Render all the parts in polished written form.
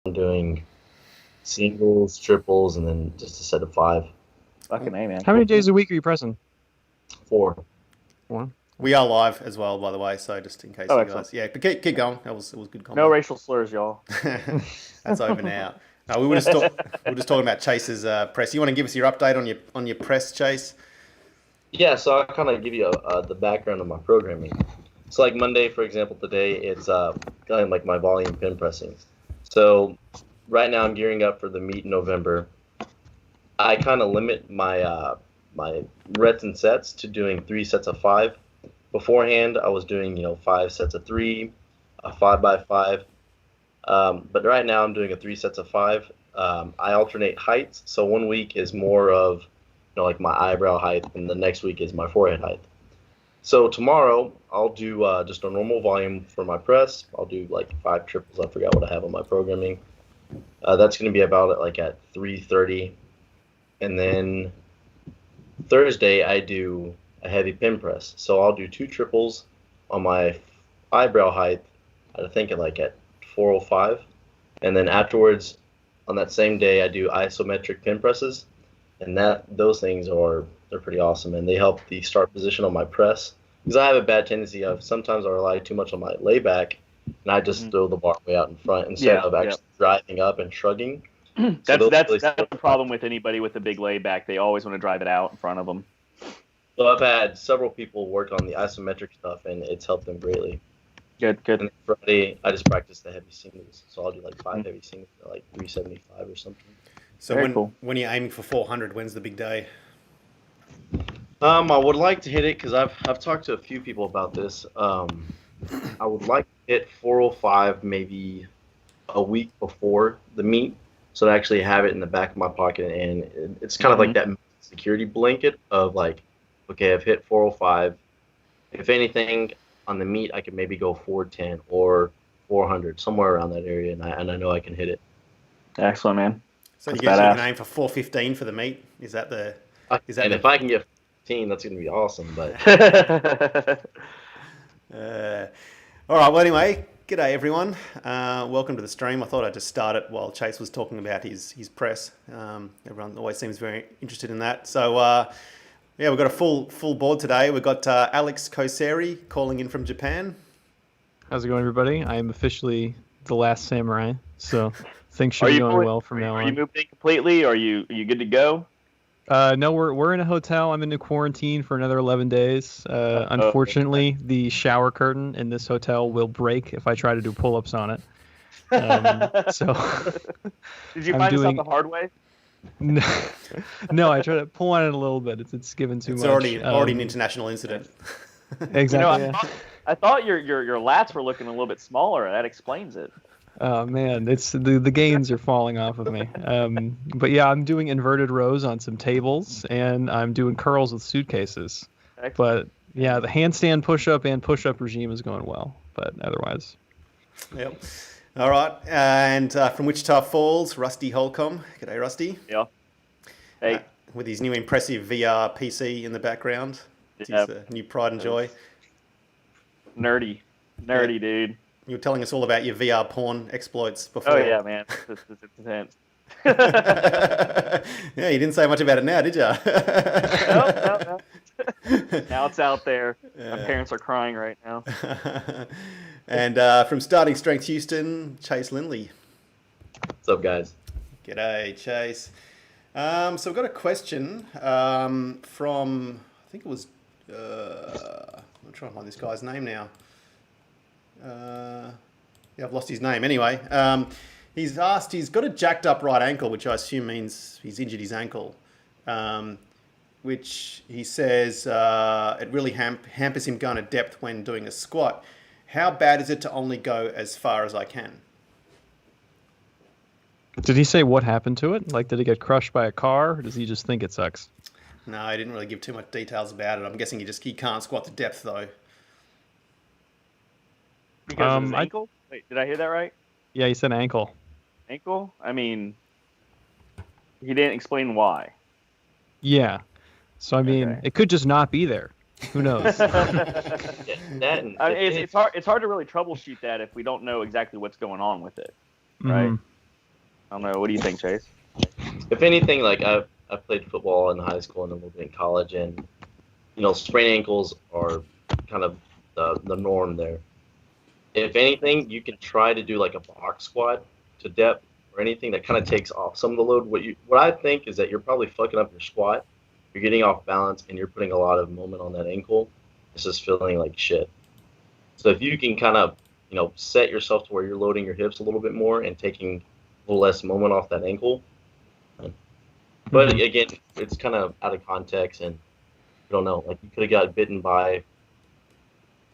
I'm doing singles, triples, and then just a set of 5. Fucking A, man. How many days a week are you pressing? 4. One. We are live as well, by the way, so just in case Oh, you excellent. guys... Yeah, but keep going. It was good comment. No racial slurs, y'all. That's over now. No, we were just talking about Chase's press. You want to give us your update on your press, Chase? Yeah, so I'll kind of give you the background of my programming. So like Monday, for example, today it's kind of like my volume pin pressing. So right now I'm gearing up for the meet in November. I kind of limit my my reps and sets to doing 3 sets of 5. Beforehand, I was doing 5 sets of 3, a 5x5. But right now I'm doing a 3 sets of 5. I alternate heights, so one week is more of like my eyebrow height, and the next week is my forehead height. So tomorrow I'll do just a normal volume for my press. I'll do like 5 triples. I forgot what I have on my programming. That's going to be about at 3:30, and then Thursday I do a heavy pin press. So I'll do 2 triples on my eyebrow height. I think at 4:05, and then afterwards on that same day I do isometric pin presses, and those things they're pretty awesome, and they help the start position on my press, because I have a bad tendency of sometimes I rely too much on my layback, and I just throw the bar way out in front instead of actually driving up and shrugging. That's the problem with anybody with a big layback. They always want to drive it out in front of them. So I've had several people work on the isometric stuff, and it's helped them greatly. Good. And then Friday, I just practice the heavy singles. So I'll do 5 heavy singles at 375 or something. So when you're aiming for 400, when's the big day? I would like to hit it, because I've talked to a few people about this. I would like to hit 405 maybe a week before the meet, so to actually have it in the back of my pocket, and it's kind of like that security blanket of okay, I've hit 405. If anything on the meet, I could maybe go 410 or 400, somewhere around that area, and I know I can hit it. Excellent, man. So you can aim for 415 for the meet. Is that if I can get 15, that's going to be awesome. But all right. Well, anyway, g'day everyone. Welcome to the stream. I thought I'd just start it while Chase was talking about his press. Everyone always seems very interested in that. So yeah, we've got a full board today. We've got Alex Koseri calling in from Japan. How's it going, everybody? I am officially the last samurai, so things should be going well from now on. Are you moved in completely, or are you good to go? No, we're in a hotel. I'm in quarantine for another 11 days. Unfortunately, the shower curtain in this hotel will break if I try to do pull-ups on it. So did you find this out the hard way? No, I try to pull on it a little bit. It's given too much. It's already an international incident. Exactly. I thought your lats were looking a little bit smaller. That explains it. Oh man, it's the gains are falling off of me. But yeah, I'm doing inverted rows on some tables, and I'm doing curls with suitcases. Excellent. But yeah, the handstand push-up and push-up regime is going well, but otherwise. Yep. All right, and from Wichita Falls, Rusty Holcomb. G'day, Rusty. Yeah. Hey. With his new impressive VR PC in the background. It's his new pride and joy. Nerdy, dude. You were telling us all about your VR porn exploits before. Oh yeah, man, it's intense. Yeah, you didn't say much about it now, did you? No. Now it's out there. My parents are crying right now. And from Starting Strength Houston, Chase Lindley. What's up, guys? G'day, Chase. So we've got a question from, I think it was, I'm trying to find this guy's name now. Yeah, I've lost his name. Anyway, he's asked, he's got a jacked up right ankle, which I assume means he's injured his ankle, which he says it really hampers him going to depth when doing a squat. How bad is it to only go as far as I can? Did he say what happened to it? Like, did it get crushed by a car, or does he just think it sucks? No, he didn't really give too much details about it. I'm guessing he can't squat to depth, though. Because of his ankle? Wait, did I hear that right? Yeah, he said ankle. Ankle? I mean, he didn't explain why. Yeah. So, I mean, It could just not be there. Who knows? It's hard to really troubleshoot that if we don't know exactly what's going on with it, right? I don't know. What do you think, Chase? If anything, like I played football in high school and a little bit in college, and sprained ankles are kind of the norm there. If anything, you can try to do like a box squat to depth or anything that kind of takes off some of the load. What I think is that you're probably fucking up your squat. You're getting off balance and you're putting a lot of moment on that ankle. It's just feeling like shit. So if you can kind of set yourself to where you're loading your hips a little bit more and taking a little less moment off that ankle. But again, it's kind of out of context, and I don't know. Like you could have got bitten by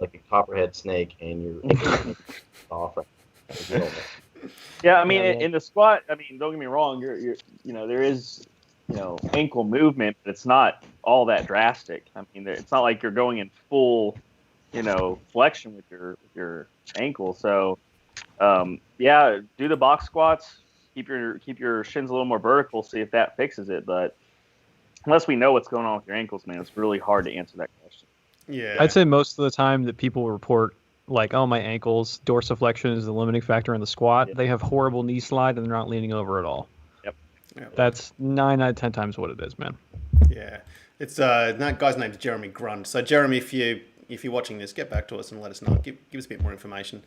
like a copperhead snake, and you're off. Yeah, I mean, in the squat, I mean, don't get me wrong. You're there is ankle movement, but it's not all that drastic. I mean, it's not like you're going in full flexion with your ankle. So yeah, do the box squats. Keep your shins a little more vertical. See if that fixes it. But unless we know what's going on with your ankles, man, it's really hard to answer that question. Yeah, I'd say most of the time that people report like, oh, my ankles, dorsiflexion is the limiting factor in the squat. Yeah. They have horrible knee slide and they're not leaning over at all. Yep. That's 9 out of 10 times what it is, man. Yeah, it's that guy's name's Jeremy Grund. So Jeremy, if you're watching this, get back to us and let us know. Give us a bit more information.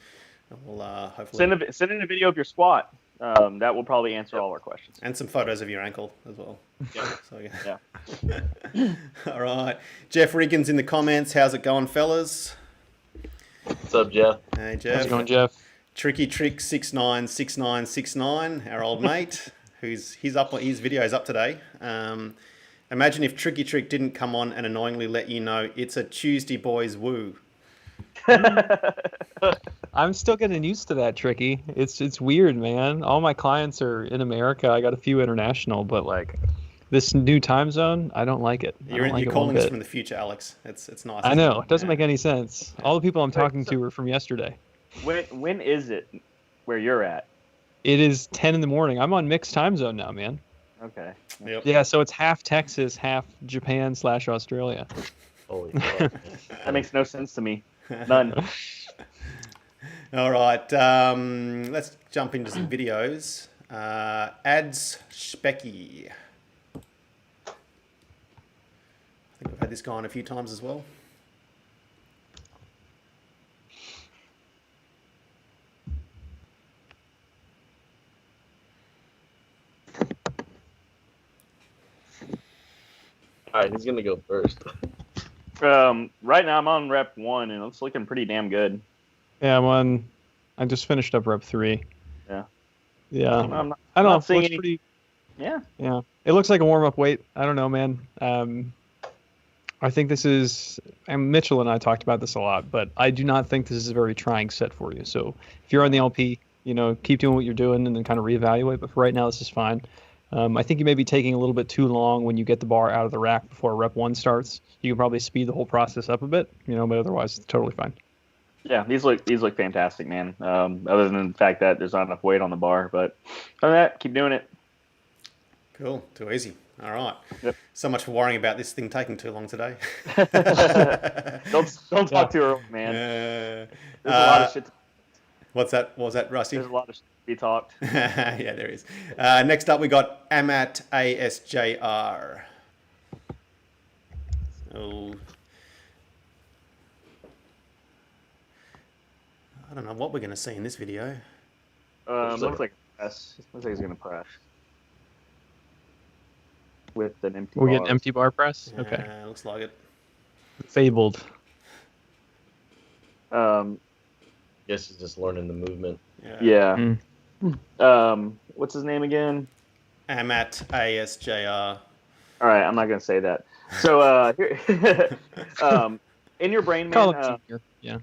And we'll hopefully send in a video of your squat. That will probably answer all our questions. and some photos of your ankle as well. Yeah. So yeah. All right, Jeff Riggins in the comments. How's it going, fellas? What's up, Jeff? Hey, Jeff. How's it going, Jeff? Tricky Trick 696969, our old mate, his video's up today. Imagine if Tricky Trick didn't come on and annoyingly let you know it's a Tuesday boys woo. I'm still getting used to that, Tricky. It's weird, man. All my clients are in America. I got a few international, but like this new time zone, I don't like it. You're calling us from the future, Alex. It's nice. I know. It doesn't make any sense. All the people I'm talking to are from yesterday. When is it where you're at? It is 10 in the morning. I'm on mixed time zone now, man. Okay. Yep. Yeah, so it's half Texas, half Japan/Australia. Holy fuck. That makes no sense to me. None. All right, let's jump into some videos. Ads Specky. I think I've had this guy on a few times as well. All right, who's gonna go first? Right now I'm on rep 1 and it's looking pretty damn good. Yeah, I just finished up rep 3. Yeah. Yeah. I'm not, I don't know. not seeing Looks any. pretty. Yeah. Yeah. It looks like a warm up weight. I don't know, man. I think this is. And Mitchell and I talked about this a lot, but I do not think this is a very trying set for you. So if you're on the LP, keep doing what you're doing and then kind of reevaluate. But for right now, this is fine. I think you may be taking a little bit too long when you get the bar out of the rack before rep 1 starts. You can probably speed the whole process up a bit, but otherwise it's totally fine. Yeah, these look fantastic, man. Other than the fact that there's not enough weight on the bar, but other than that, keep doing it. Cool, too easy. All right. Yep. So much for worrying about this thing taking too long today. Don't talk too early, man. There's a lot of shit. What was that, Rusty? There's a lot of shit to be talked. Yeah, there is. Next up, we got Amat ASJR. Oh. I don't know what we're going to see in this video. Looks like a press. Looks like he's gonna press with an empty. We get an empty bar press. Yeah, Okay. looks like it. Fabled. Guess he's just learning the movement. Yeah. What's his name again? Amat ASJR. All right, I'm not gonna say that. So here, in your brain, man. Call him junior. Yeah.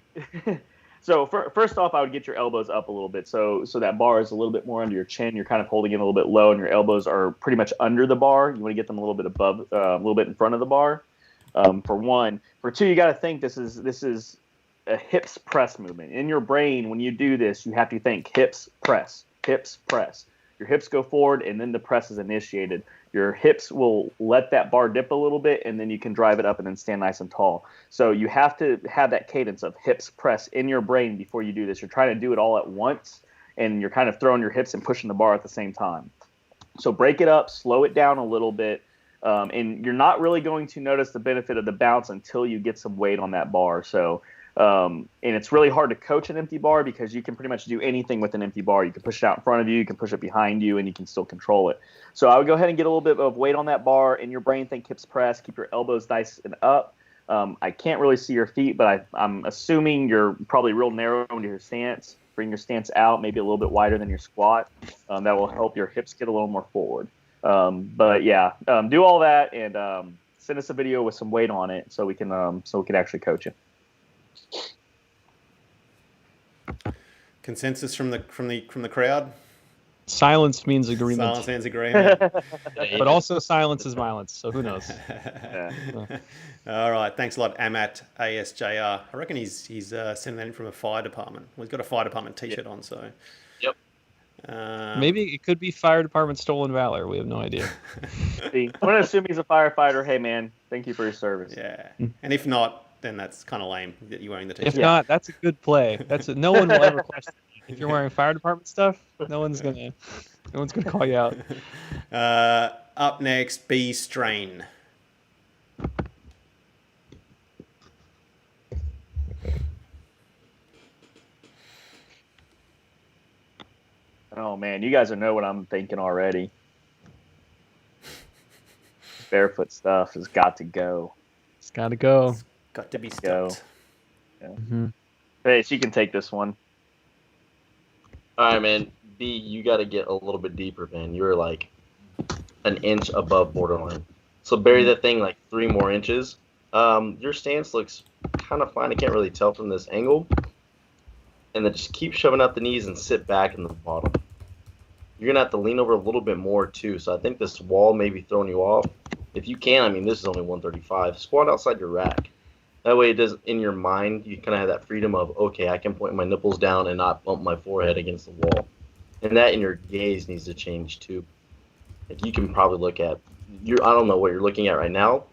So first off, I would get your elbows up a little bit, so that bar is a little bit more under your chin. You're kind of holding it a little bit low, and your elbows are pretty much under the bar. You want to get them a little bit above, a little bit in front of the bar. For one, for two, you got to think this is a hips press movement. In your brain, when you do this, you have to think hips press, hips press. Your hips go forward, and then the press is initiated. Your hips will let that bar dip a little bit, and then you can drive it up and then stand nice and tall. So you have to have that cadence of hips press in your brain before you do this. You're trying to do it all at once. and you're kind of throwing your hips and pushing the bar at the same time. So break it up, slow it down a little bit, and you're not really going to notice the benefit of the bounce until you get some weight on that bar. So, and it's really hard to coach an empty bar because you can pretty much do anything with an empty bar. You can push it out in front of you, you can push it behind you, and you can still control it. So I would go ahead and get a little bit of weight on that bar. In your brain, think hips press, keep your elbows nice and up. I can't really see your feet, but I'm assuming you're probably real narrow into your stance. Bring your stance out, maybe a little bit wider than your squat. That will help your hips get a little more forward. But yeah, do all that and send us a video with some weight on it so we can actually coach you. Consensus from the crowd. Silence means agreement. Silence means agreement. But also silence is violence, so who knows? Yeah. All right, thanks a lot, Amat ASJR. I reckon he's sending that in from a fire department. Well, he's got a fire department T-shirt on, so. Yep. Maybe it could be fire department stolen valor. We have no idea. See, I'm gonna assume he's a firefighter. Hey man, thank you for your service. Yeah, and if not, then that's kind of lame that you're wearing the T-shirt. If not, that's a good play. No one will ever question it. If you're wearing fire department stuff, no one's gonna call you out. Up next, B strain. Oh man, you guys know what I'm thinking already. Barefoot stuff has got to go. It's got to go. It's got to be Go. stopped. Yeah. Mm-hmm. Hey, she can take this one. All right, man. B, you got to get a little bit deeper, man. You're like an inch above borderline. So bury that thing like 3 more inches. Your stance looks kind of fine. I can't really tell from this angle. And then just keep shoving out the knees and sit back in the bottom. You're going to have to lean over a little bit more, too. So I think this wall may be throwing you off. If you can, I mean, this is only 135. Squat outside your rack. That way it does, in your mind, you kind of have that freedom of, okay, I can point my nipples down and not bump my forehead against the wall. And that in your gaze needs to change, too. Like you can probably look at, I don't know what you're looking at right now,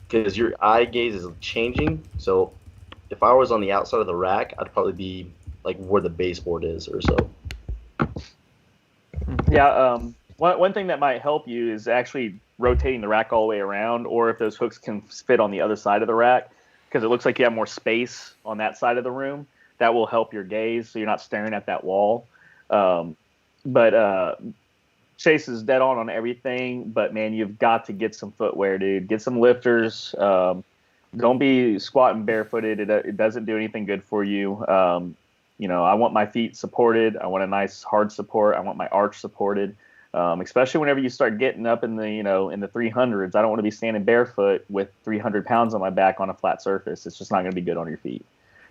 because your eye gaze is changing. So if I was on the outside of the rack, I'd probably be like where the baseboard is or so. Yeah, one thing that might help you is actually rotating the rack all the way around, or if those hooks can fit on the other side of the rack, because it looks like you have more space on that side of the room. That will help your gaze, so you're not staring at that wall. But Chase is dead on everything, but man, you've got to get some footwear, dude. Get some lifters. Don't be squatting barefooted. It doesn't do anything good for you. I want my feet supported. I want a nice hard support. I want my arch supported. Especially whenever you start getting up in the, in the 300s. I don't want to be standing barefoot with 300 pounds on my back on a flat surface. It's just not going to be good on your feet.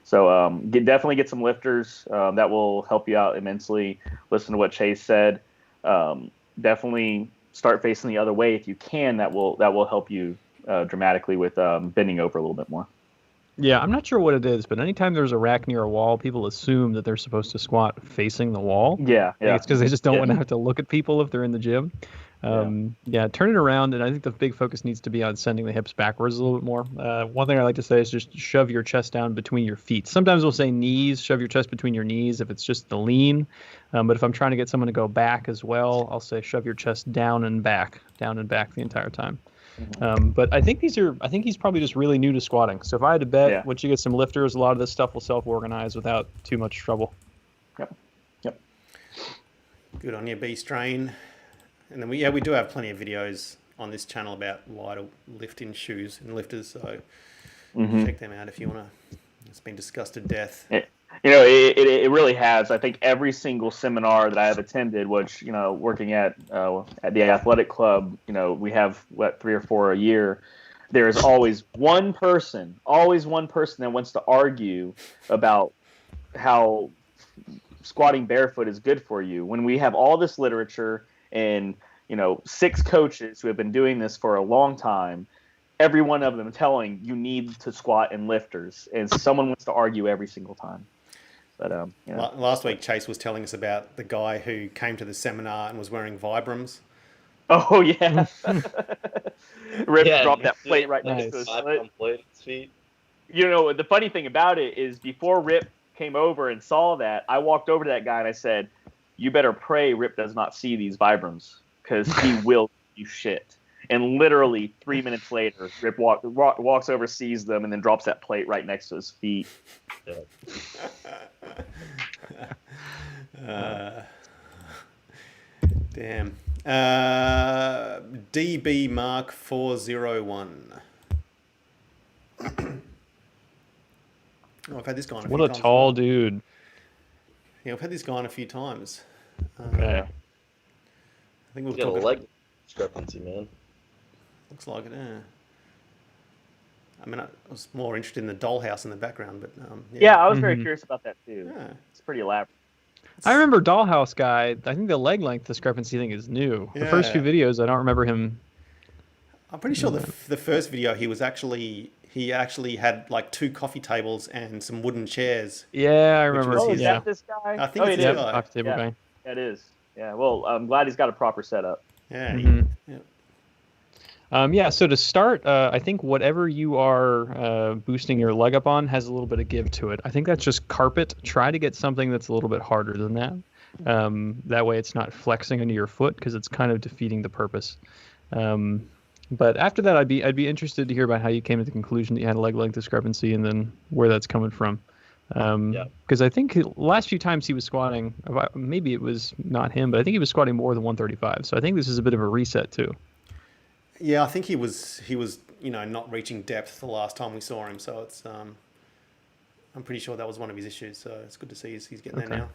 So definitely get some lifters. That will help you out immensely. Listen to what Chase said. Definitely start facing the other way if you can. That will help you dramatically with bending over a little bit more. Yeah, I'm not sure what it is, but anytime there's a rack near a wall, people assume that they're supposed to squat facing the wall. Yeah. It's because they just don't want to have to look at people if they're in the gym. Turn it around, and I think the big focus needs to be on sending the hips backwards a little bit more. One thing I like to say is just shove your chest down between your feet. Sometimes we'll say knees, shove your chest between your knees if it's just the lean. But if I'm trying to get someone to go back as well, I'll say shove your chest down and back the entire time. But I think he's probably just really new to squatting. So if I had to bet, once you get some lifters, a lot of this stuff will self-organize without too much trouble. Yep. Good on you, B strain. And then we do have plenty of videos on this channel about lighter lifting shoes and lifters, so check them out if you want to. It's been discussed to death. It really has. I think every single seminar that I have attended, which, working at the athletic club, we have 3 or 4 a year. There is always one person that wants to argue about how squatting barefoot is good for you. When we have all this literature and 6 coaches who have been doing this for a long time, every one of them telling you need to squat in lifters, and someone wants to argue every single time. But last week Chase was telling us about the guy who came to the seminar and was wearing Vibrams. Oh yeah, Rip dropped that plate right next to his foot. Plate at his feet. The funny thing about it is before Rip came over and saw that, I walked over to that guy and I said, "You better pray Rip does not see these Vibrams, because he will you shit." And literally 3 minutes later, Rip walks over, sees them, and then drops that plate right next to his feet. Damn. DB Mark 401. I've had this guy on a few times. What a tall dude. Yeah, I've had this guy on a few times. Okay. I think we'll You got talk a about... leg discrepancy, man. Looks like it, yeah. I mean, I was more interested in the dollhouse in the background, but Yeah, I was very curious about that too. Yeah. It's pretty elaborate. I remember Dollhouse guy. I think the leg length discrepancy thing is new. The first few videos, I don't remember him. I'm pretty sure the first video he actually had like 2 coffee tables and some wooden chairs. Yeah, I remember. Oh, is yeah. that this guy? I think it's Yep, this guy. coffee table Yeah. guy. That is. Yeah, well, I'm glad he's got a proper setup. Yeah. Yeah, so to start, I think whatever you are boosting your leg up on has a little bit of give to it. I think that's just carpet. Try to get something that's a little bit harder than that. That way it's not flexing into your foot, because it's kind of defeating the purpose. But after that, I'd be interested to hear about how you came to the conclusion that you had a leg length discrepancy, and then where that's coming from. Because I think the last few times he was squatting, maybe it was not him, but I think he was squatting more than 135. So I think this is a bit of a reset too. Yeah, I think he was not reaching depth the last time we saw him. So it's I'm pretty sure that was one of his issues. So it's good to see he's getting there now.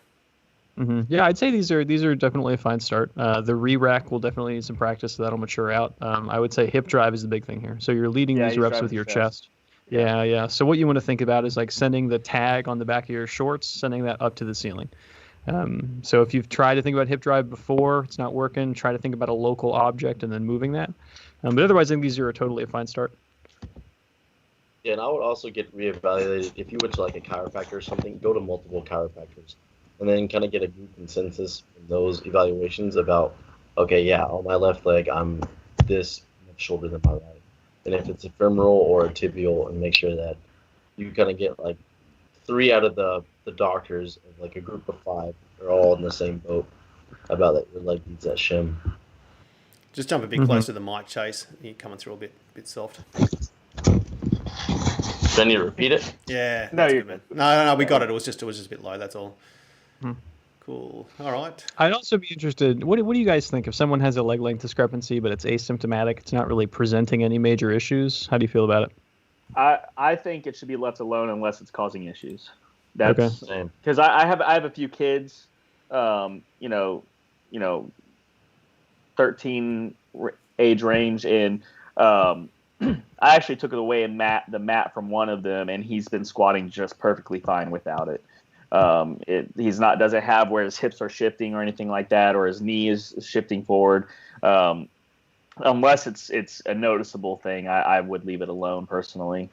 Yeah, I'd say these are definitely a fine start. The re-rack will definitely need some practice, so that'll mature out. I would say hip drive is the big thing here. So you're leading these reps with your chest. Yeah. So what you want to think about is like sending the tag on the back of your shorts, sending that up to the ceiling. So if you've tried to think about hip drive before, it's not working, try to think about a local object and then moving that. But otherwise, I think these are totally a fine start. Yeah, and I would also get reevaluated. If you went to like a chiropractor or something, go to multiple chiropractors. And then kind of get a group consensus from those evaluations about, okay, yeah, on my left leg, I'm this much shorter than my right. And if it's a femoral or a tibial, and make sure that you kind of get like 3 out of the doctors, like a group of 5, are all in the same boat about that your leg needs that shim. Just jump a bit closer to the mic, Chase. You're coming through a bit soft. Do I need to repeat it? Yeah. No, you're good. No, we got it. It was just a bit low. That's all. Cool. All right. I'd also be interested. What do you guys think if someone has a leg length discrepancy, but it's asymptomatic? It's not really presenting any major issues. How do you feel about it? I think it should be left alone unless it's causing issues. That's same. Because I have a few kids, 13 age range, and I actually took it away and the mat from one of them, and he's been squatting just perfectly fine without it. Doesn't have where his hips are shifting or anything like that, or his knee is shifting forward. Unless it's a noticeable thing, I would leave it alone personally.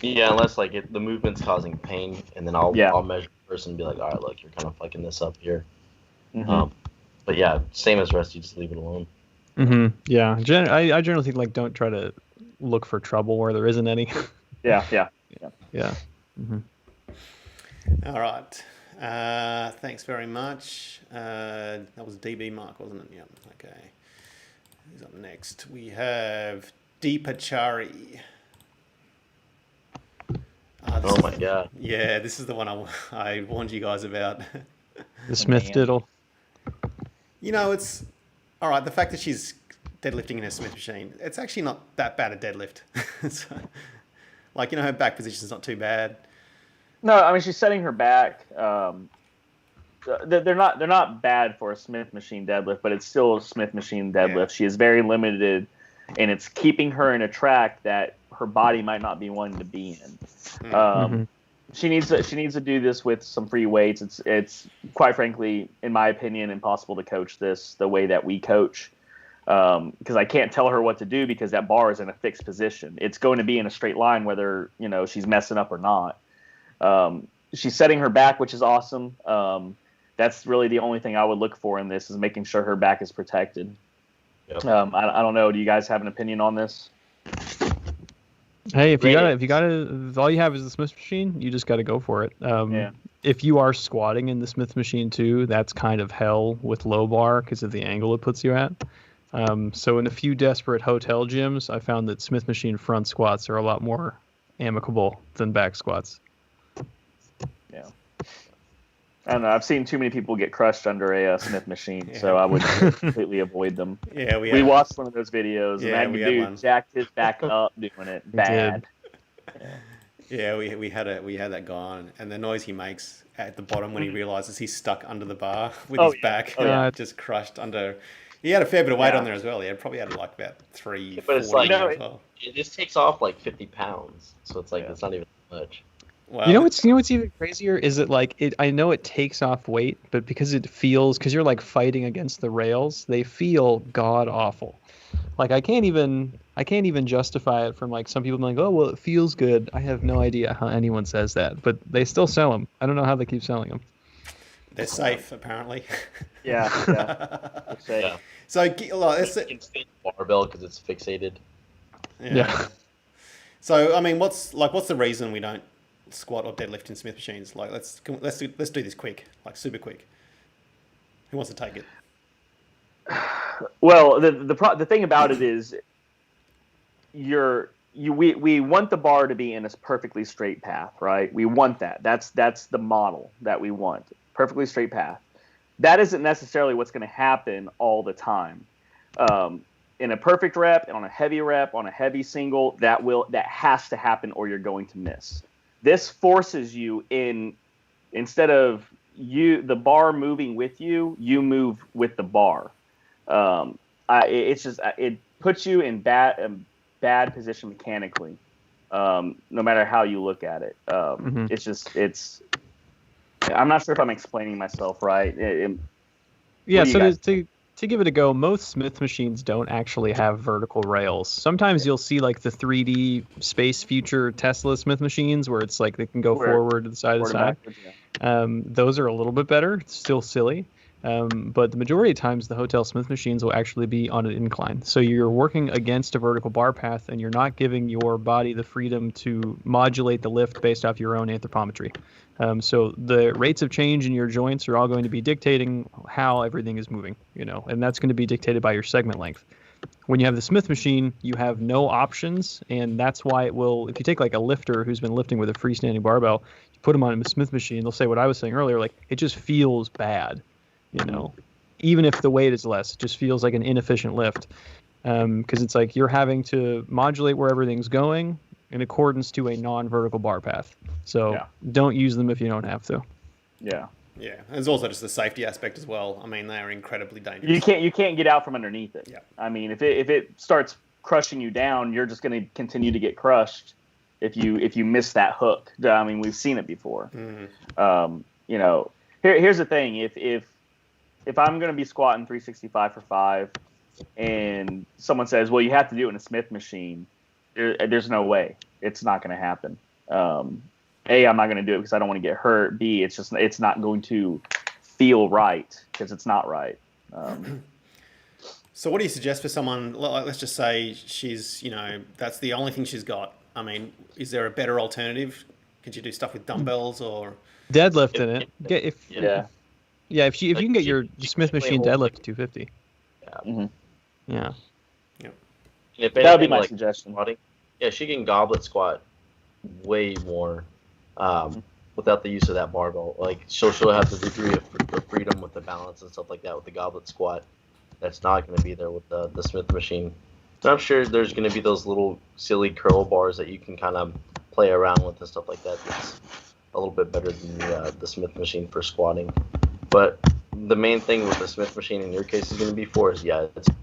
Yeah, unless like the movement's causing pain, and then I'll measure the person and be like, all right, look, you're kind of fucking this up here. But yeah, same as Rusty, just leave it alone. Yeah, I generally think like don't try to look for trouble where there isn't any. Yeah. All right. Thanks very much. That was DB Mark, wasn't it? Yeah. Okay. Who's up next? We have Deepachari. Oh my god. Yeah, this is the one I warned you guys about. The Smith diddle. It's all right. The fact that she's deadlifting in a Smith machine, it's actually not that bad a deadlift. So, her back position's not too bad. No, I mean she's setting her back. They're not bad for a Smith machine deadlift, but it's still a Smith machine deadlift. Yeah. She is very limited, and it's keeping her in a track that her body might not be wanting to be in. She needs to do this with some free weights. It's quite frankly, in my opinion, impossible to coach this the way that we coach, because I can't tell her what to do because that bar is in a fixed position. It's going to be in a straight line whether she's messing up or not. She's setting her back, which is awesome. That's really the only thing I would look for in this, is making sure her back is protected. Yep. I don't know. Do you guys have an opinion on this? Hey, if Great. if all you have is the Smith machine, you just got to go for it. Yeah. If you are squatting in the Smith machine too, that's kind of hell with low bar because of the angle it puts you at. So in a few desperate hotel gyms, I found that Smith machine front squats are a lot more amicable than back squats. Yeah. I don't know. I've seen too many people get crushed under a Smith machine, Yeah. so I would completely avoid them. Yeah, We watched one of those videos, Yeah, and we that had dude one. jacked his back up doing it bad. Yeah. Yeah, we had that guy on, and the noise he makes at the bottom when he realizes he's stuck under the bar with his back, just crushed under. He had a fair bit of weight on there as well. He had probably had like about 340 But it's like as well. it just takes off like 50 pounds, so it's like it's not even much. Well, you know what's even crazier is that like I know it takes off weight, but because you're like fighting against the rails, they feel god awful. Like I can't even justify it from like some people being like, oh well, it feels good. I have no idea how anyone says that, but they still sell them. I don't know how they keep selling them. They're safe, apparently. Yeah. Yeah. So like, You can stay barbell because it's fixated. Yeah. So I mean, what's the reason we don't squat or deadlift in Smith machines? Like let's do this quick, like super quick. Who wants to take it? Well, the thing about it is, we want the bar to be in a perfectly straight path, right? We want that. That's the model that we want. Perfectly straight path. That isn't necessarily what's going to happen all the time. In a perfect rep, on a heavy single, that has to happen, or you're going to miss. This forces you in, instead of the bar moving with you, you move with the bar. It puts you in bad position mechanically, no matter how you look at it. I'm not sure if I'm explaining myself right. To give it a go, most Smith machines don't actually have vertical rails. Sometimes you'll see like the 3D Space Future Tesla Smith machines where it's like they can go forward to the side to side. Those are a little bit better. It's still silly. But the majority of times, the Hotel Smith machines will actually be on an incline. So you're working against a vertical bar path, and you're not giving your body the freedom to modulate the lift based off your own anthropometry. So the rates of change in your joints are all going to be dictating how everything is moving, and that's going to be dictated by your segment length. When you have the Smith machine, you have no options, and that's why it will, if you take like a lifter who's been lifting with a freestanding barbell, you put them on a Smith machine, they'll say what I was saying earlier, like it just feels bad. Even if the weight is less, it just feels like an inefficient lift because it's like you're having to modulate where everything's going in accordance to a non-vertical bar path. So don't use them if you don't have to. Yeah. Yeah, there's also just the safety aspect as well. I mean, they are incredibly dangerous. You can't get out from underneath it. Yeah. I mean, if it starts crushing you down, you're just going to continue to get crushed if you miss that hook. I mean, we've seen it before. Here's the thing: if I'm going to be squatting 365 for 5 and someone says, well, you have to do it in a Smith machine, there's no way. It's not going to happen. A, I'm not going to do it because I don't want to get hurt. B, it's not going to feel right because it's not right. So what do you suggest for someone, let's just say she's, that's the only thing she's got. I mean, is there a better alternative? Could you do stuff with dumbbells or? Deadlift in it. If you can get your Smith machine deadlift to 250. Yeah. If that would be my suggestion. Squatting, she can goblet squat way more without the use of that barbell. Like she'll have the degree of freedom with the balance and stuff like that with the goblet squat. That's not going to be there with the Smith machine. And I'm sure there's going to be those little silly curl bars that you can kind of play around with and stuff like that. That's a little bit better than the Smith machine for squatting. But the main thing with the Smith machine in your case is going to be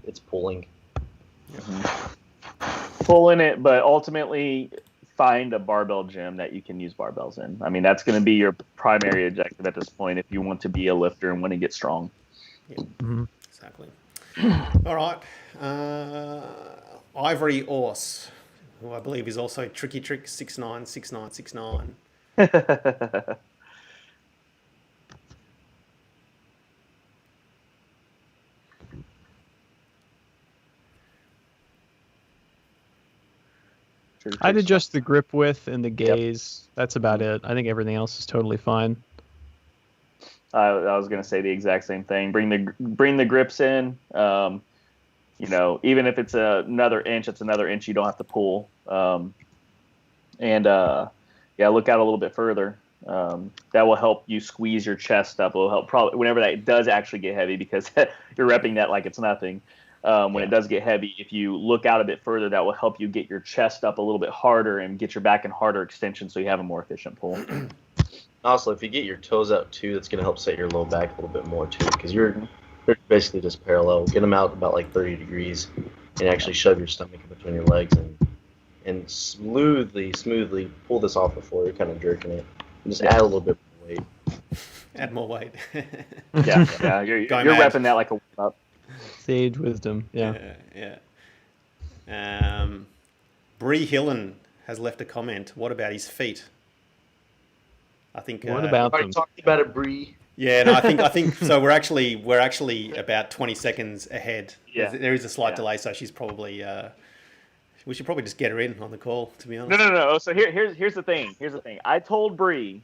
it's pulling. Pulling it, but ultimately find a barbell gym that you can use barbells in. I mean, that's going to be your primary objective at this point if you want to be a lifter and want to get strong. Exactly. All right. Ivory Orse, who I believe is also Tricky Trick 696969. I'd adjust the grip width and the gaze. Yep. That's about it. I think everything else is totally fine. I was going to say the exact same thing. Bring the grips in. Even if it's another inch, it's another inch you don't have to pull. Look out a little bit further. That will help you squeeze your chest up. It will help probably whenever that does actually get heavy, because you're repping that like it's nothing. When it does get heavy, if you look out a bit further, that will help you get your chest up a little bit harder and get your back in harder extension, so you have a more efficient pull. Also, if you get your toes out too, that's going to help set your low back a little bit more too, because you're basically just parallel. Get them out about like 30 degrees and actually shove your stomach in between your legs and smoothly pull this off the floor. You're kind of jerking it. And just add a little bit more weight. Add more weight. yeah. You're repping that like a warm-up. Sage wisdom. Yeah. Bree Hillen has left a comment. What about his feet? I think. What about them? Talking about it, Bree. Yeah, no, I think so. We're actually about 20 seconds ahead. Yeah. There is a slight delay, so she's probably. We should probably just get her in on the call, to be honest. No. So here's the thing. I told Bree,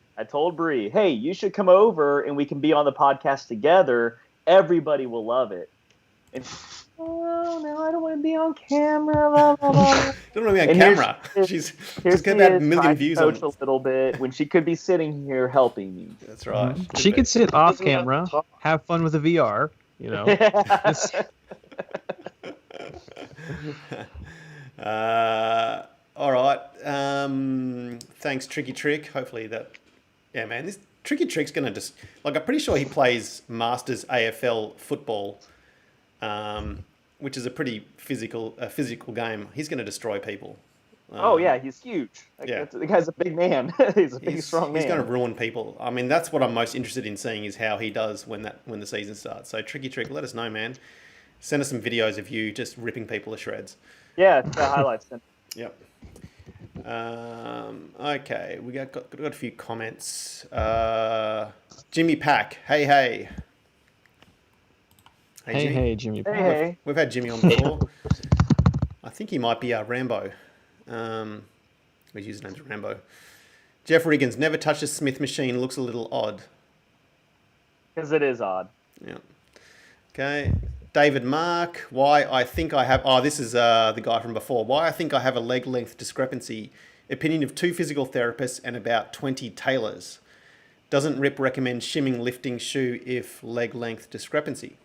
hey, you should come over and we can be on the podcast together. Everybody will love it. And no, I don't want to be on camera. Blah, blah, blah. Don't want to be on camera. She's got about a million views on it. A little bit when she could be sitting here helping me. That's right. She could sit off camera, have fun with the VR. All right. Thanks, Tricky Trick. Hopefully that. Yeah, man. This Tricky Trick's gonna just I'm pretty sure he plays Masters AFL football, which is a pretty physical game. He's gonna destroy people. He's huge. The guy's a big man. He's a big, strong man. He's going to ruin people. I mean, that's what I'm most interested in seeing is how he does when the season starts. So Tricky Trick, let us know, man. Send us some videos of you just ripping people to shreds. Yeah, the highlights. Yep. Okay, we got a few comments. Jimmy Pack, hey. Hey, Jimmy Pack. Hey. We've had Jimmy on before. I think he might be Rambo. His username's Rambo. Jeff Riggins, never touched a Smith machine. Looks a little odd. Because it is odd. Yeah. Okay. David Mark, why I think I have... Oh, this is the guy from before. Why I think I have a leg length discrepancy. Opinion of 2 physical therapists and about 20 tailors. Doesn't Rip recommend shimming lifting shoe if leg length discrepancy?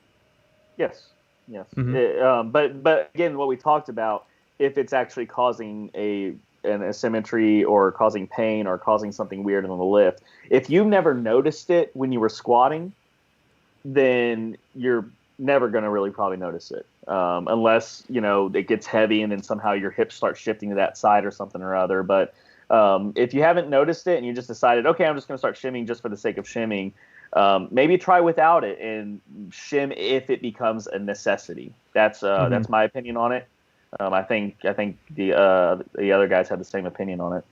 Yes. Mm-hmm. But again, what we talked about, if it's actually causing an asymmetry or causing pain or causing something weird in the lift, if you've never noticed it when you were squatting, then you're never going to really probably notice it, unless it gets heavy and then somehow your hips start shifting to that side or something or other. But if you haven't noticed it and you just decided, okay, I'm just going to start shimming just for the sake of shimming, maybe try without it and shim if it becomes a necessity. That's my opinion on it. I think the other guys had the same opinion on it.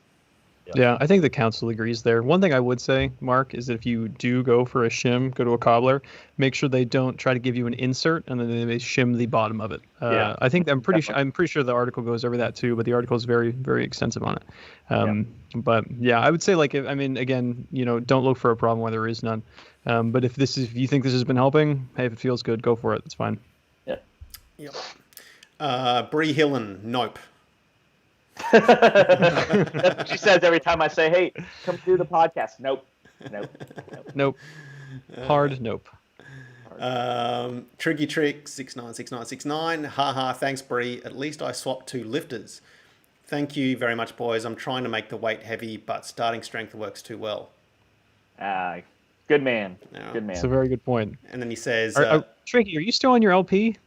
Yeah, I think the council agrees there. One thing I would say, Mark, is that if you do go for a shim, go to a cobbler, make sure they don't try to give you an insert and then they shim the bottom of it. I'm pretty sure the article goes over that too, but the article is very, very extensive on it. But yeah, I would say again, don't look for a problem where there is none. But if you think this has been helping, hey, if it feels good, go for it. It's fine. Yeah. Yep. Bree Hillen, nope. That's what she says every time I say, hey, come do the podcast. Nope. Hard nope. Tricky Trick 696969. Haha, thanks Bree. At least I swapped 2 lifters. Thank you very much, boys. I'm trying to make the weight heavy, but starting strength works too well. Good man. Good man. That's a very good point. And then he says... Tricky, are you still on your LP?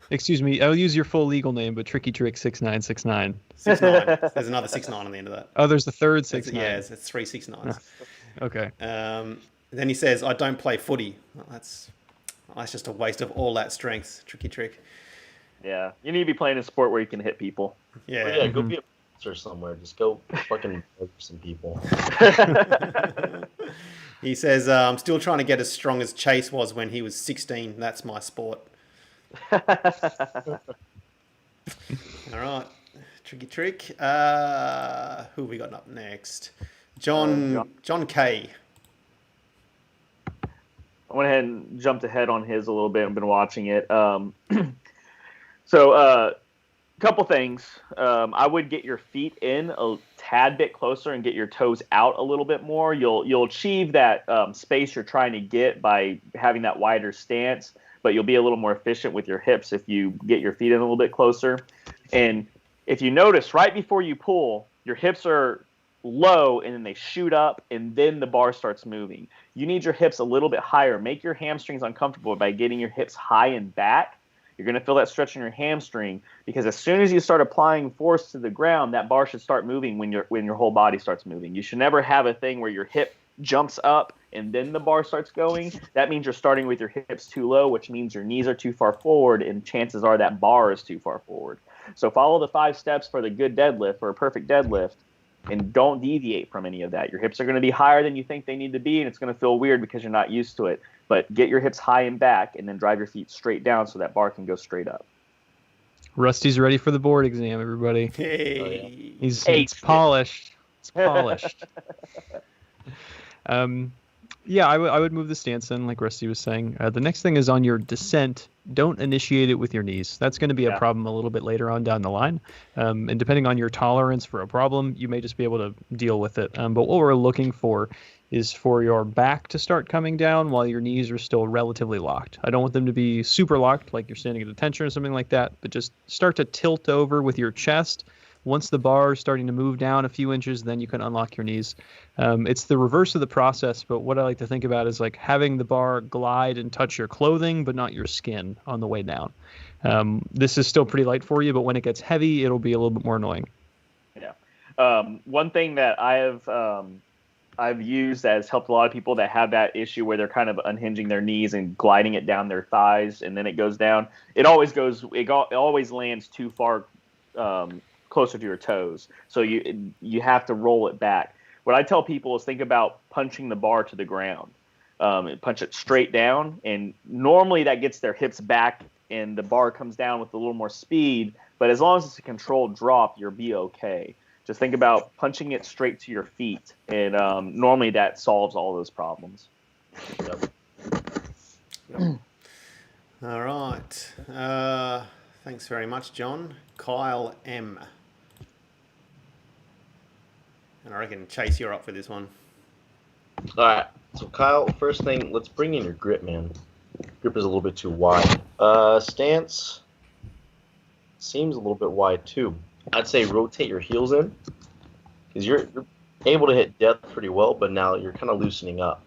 Excuse me, I'll use your full legal name, but Tricky Trick 6969. 69. There's another 69 on the end of that. Oh, there's the third 69. Yeah, it's 3 69s. Okay. Then he says, I don't play footy. Well, that's just a waste of all that strength, Tricky Trick. Yeah, you need to be playing a sport where you can hit people. Yeah, go be a boxer somewhere. Just go fucking murder some people. He says, I'm still trying to get as strong as Chase was when he was 16. That's my sport. All right. Tricky trick. Who have we got up next? John K. I went ahead and jumped ahead on his a little bit. I've been watching it. So, couple things. I would get your feet in a tad bit closer and get your toes out a little bit more. You'll achieve that space you're trying to get by having that wider stance, but you'll be a little more efficient with your hips if you get your feet in a little bit closer. And if you notice, right before you pull, your hips are low and then they shoot up and then the bar starts moving. You need your hips a little bit higher. Make your hamstrings uncomfortable by getting your hips high and back. You're going to feel that stretch in your hamstring because as soon as you start applying force to the ground, that bar should start moving when your whole body starts moving. You should never have a thing where your hip jumps up and then the bar starts going. That means you're starting with your hips too low, which means your knees are too far forward, and chances are that bar is too far forward. So follow the 5 steps for the good deadlift, for a perfect deadlift, and don't deviate from any of that. Your hips are going to be higher than you think they need to be, and it's going to feel weird because you're not used to it. But get your hips high and back, and then drive your feet straight down so that bar can go straight up. Rusty's ready for the board exam, everybody. Hey. Oh, yeah. It's polished. It's polished. Yeah, I would move the stance in, like Rusty was saying. The next thing is on your descent. Don't initiate it with your knees. That's going to be a problem a little bit later on down the line. And depending on your tolerance for a problem, you may just be able to deal with it. But what we're looking for is for your back to start coming down while your knees are still relatively locked. I don't want them to be super locked, like you're standing at attention or something like that, but just start to tilt over with your chest. Once the bar is starting to move down a few inches, then you can unlock your knees. It's the reverse of the process, but what I like to think about is like having the bar glide and touch your clothing, but not your skin on the way down. This is still pretty light for you, but when it gets heavy, it'll be a little bit more annoying. Yeah. One thing that I've used that has helped a lot of people that have that issue where they're kind of unhinging their knees and gliding it down their thighs, and then it goes down. It always lands too far closer to your toes, so you have to roll it back. What I tell people is think about punching the bar to the ground. Punch it straight down, and normally that gets their hips back and the bar comes down with a little more speed, but as long as it's a controlled drop, you'll be okay. Just think about punching it straight to your feet, and normally that solves all those problems. Yep. All right. Thanks very much, John. Kyle M. And I reckon, Chase, you're up for this one. All right. So, Kyle, first thing, let's bring in your grip, man. Grip is a little bit too wide. Stance seems a little bit wide, too. I'd say rotate your heels in because you're able to hit depth pretty well, but now you're kind of loosening up.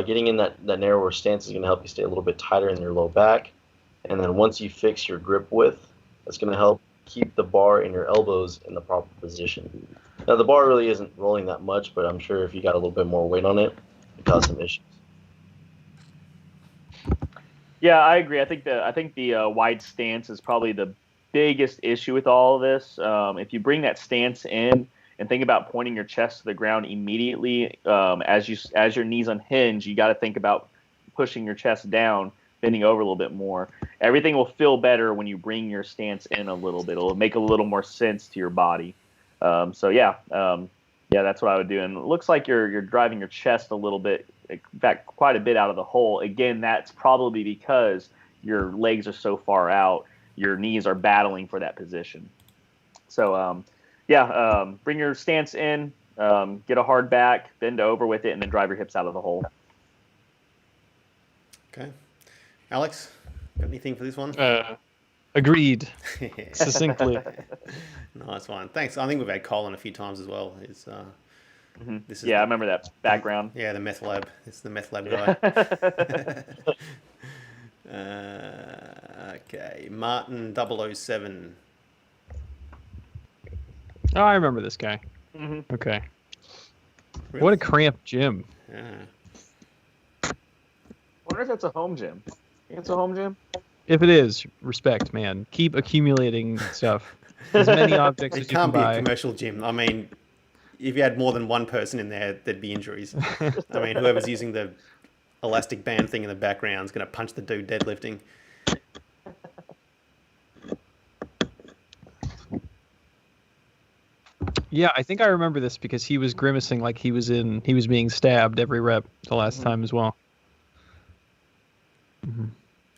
Getting in that narrower stance is going to help you stay a little bit tighter in your low back. And then once you fix your grip width, that's going to help keep the bar and your elbows in the proper position. Now, the bar really isn't rolling that much, but I'm sure if you got a little bit more weight on it, it cause some issues. Yeah, I agree. I think the wide stance is probably the biggest issue with all of this. If you bring that stance in and think about pointing your chest to the ground immediately, as your knees unhinge, you got to think about pushing your chest down, bending over a little bit more. Everything will feel better when you bring your stance in a little bit. It'll make a little more sense to your body. That's what I would do. And it looks like you're driving your chest a little bit, in fact, quite a bit out of the hole. Again, that's probably because your legs are so far out, your knees are battling for that position. So, bring your stance in, get a hard back, bend over with it, and then drive your hips out of the hole. Okay. Alex, got anything for this one? Agreed. Succinctly. Nice one. Thanks. I think we've had Colin a few times as well. I remember that background. Yeah, the meth lab. It's the meth lab guy. Okay. Martin 007. Oh, I remember this guy. Mm-hmm. Okay. Really? What a cramped gym. Yeah. I wonder if that's a home gym. Think it's a home gym? If it is, respect, man. Keep accumulating stuff. As many objects as you can buy. It can't be a commercial gym. I mean, if you had more than one person in there, there'd be injuries. I mean, whoever's using the elastic band thing in the background is going to punch the dude deadlifting. Yeah, I think I remember this because he was grimacing like he was being stabbed every rep the last time as well. Mm-hmm.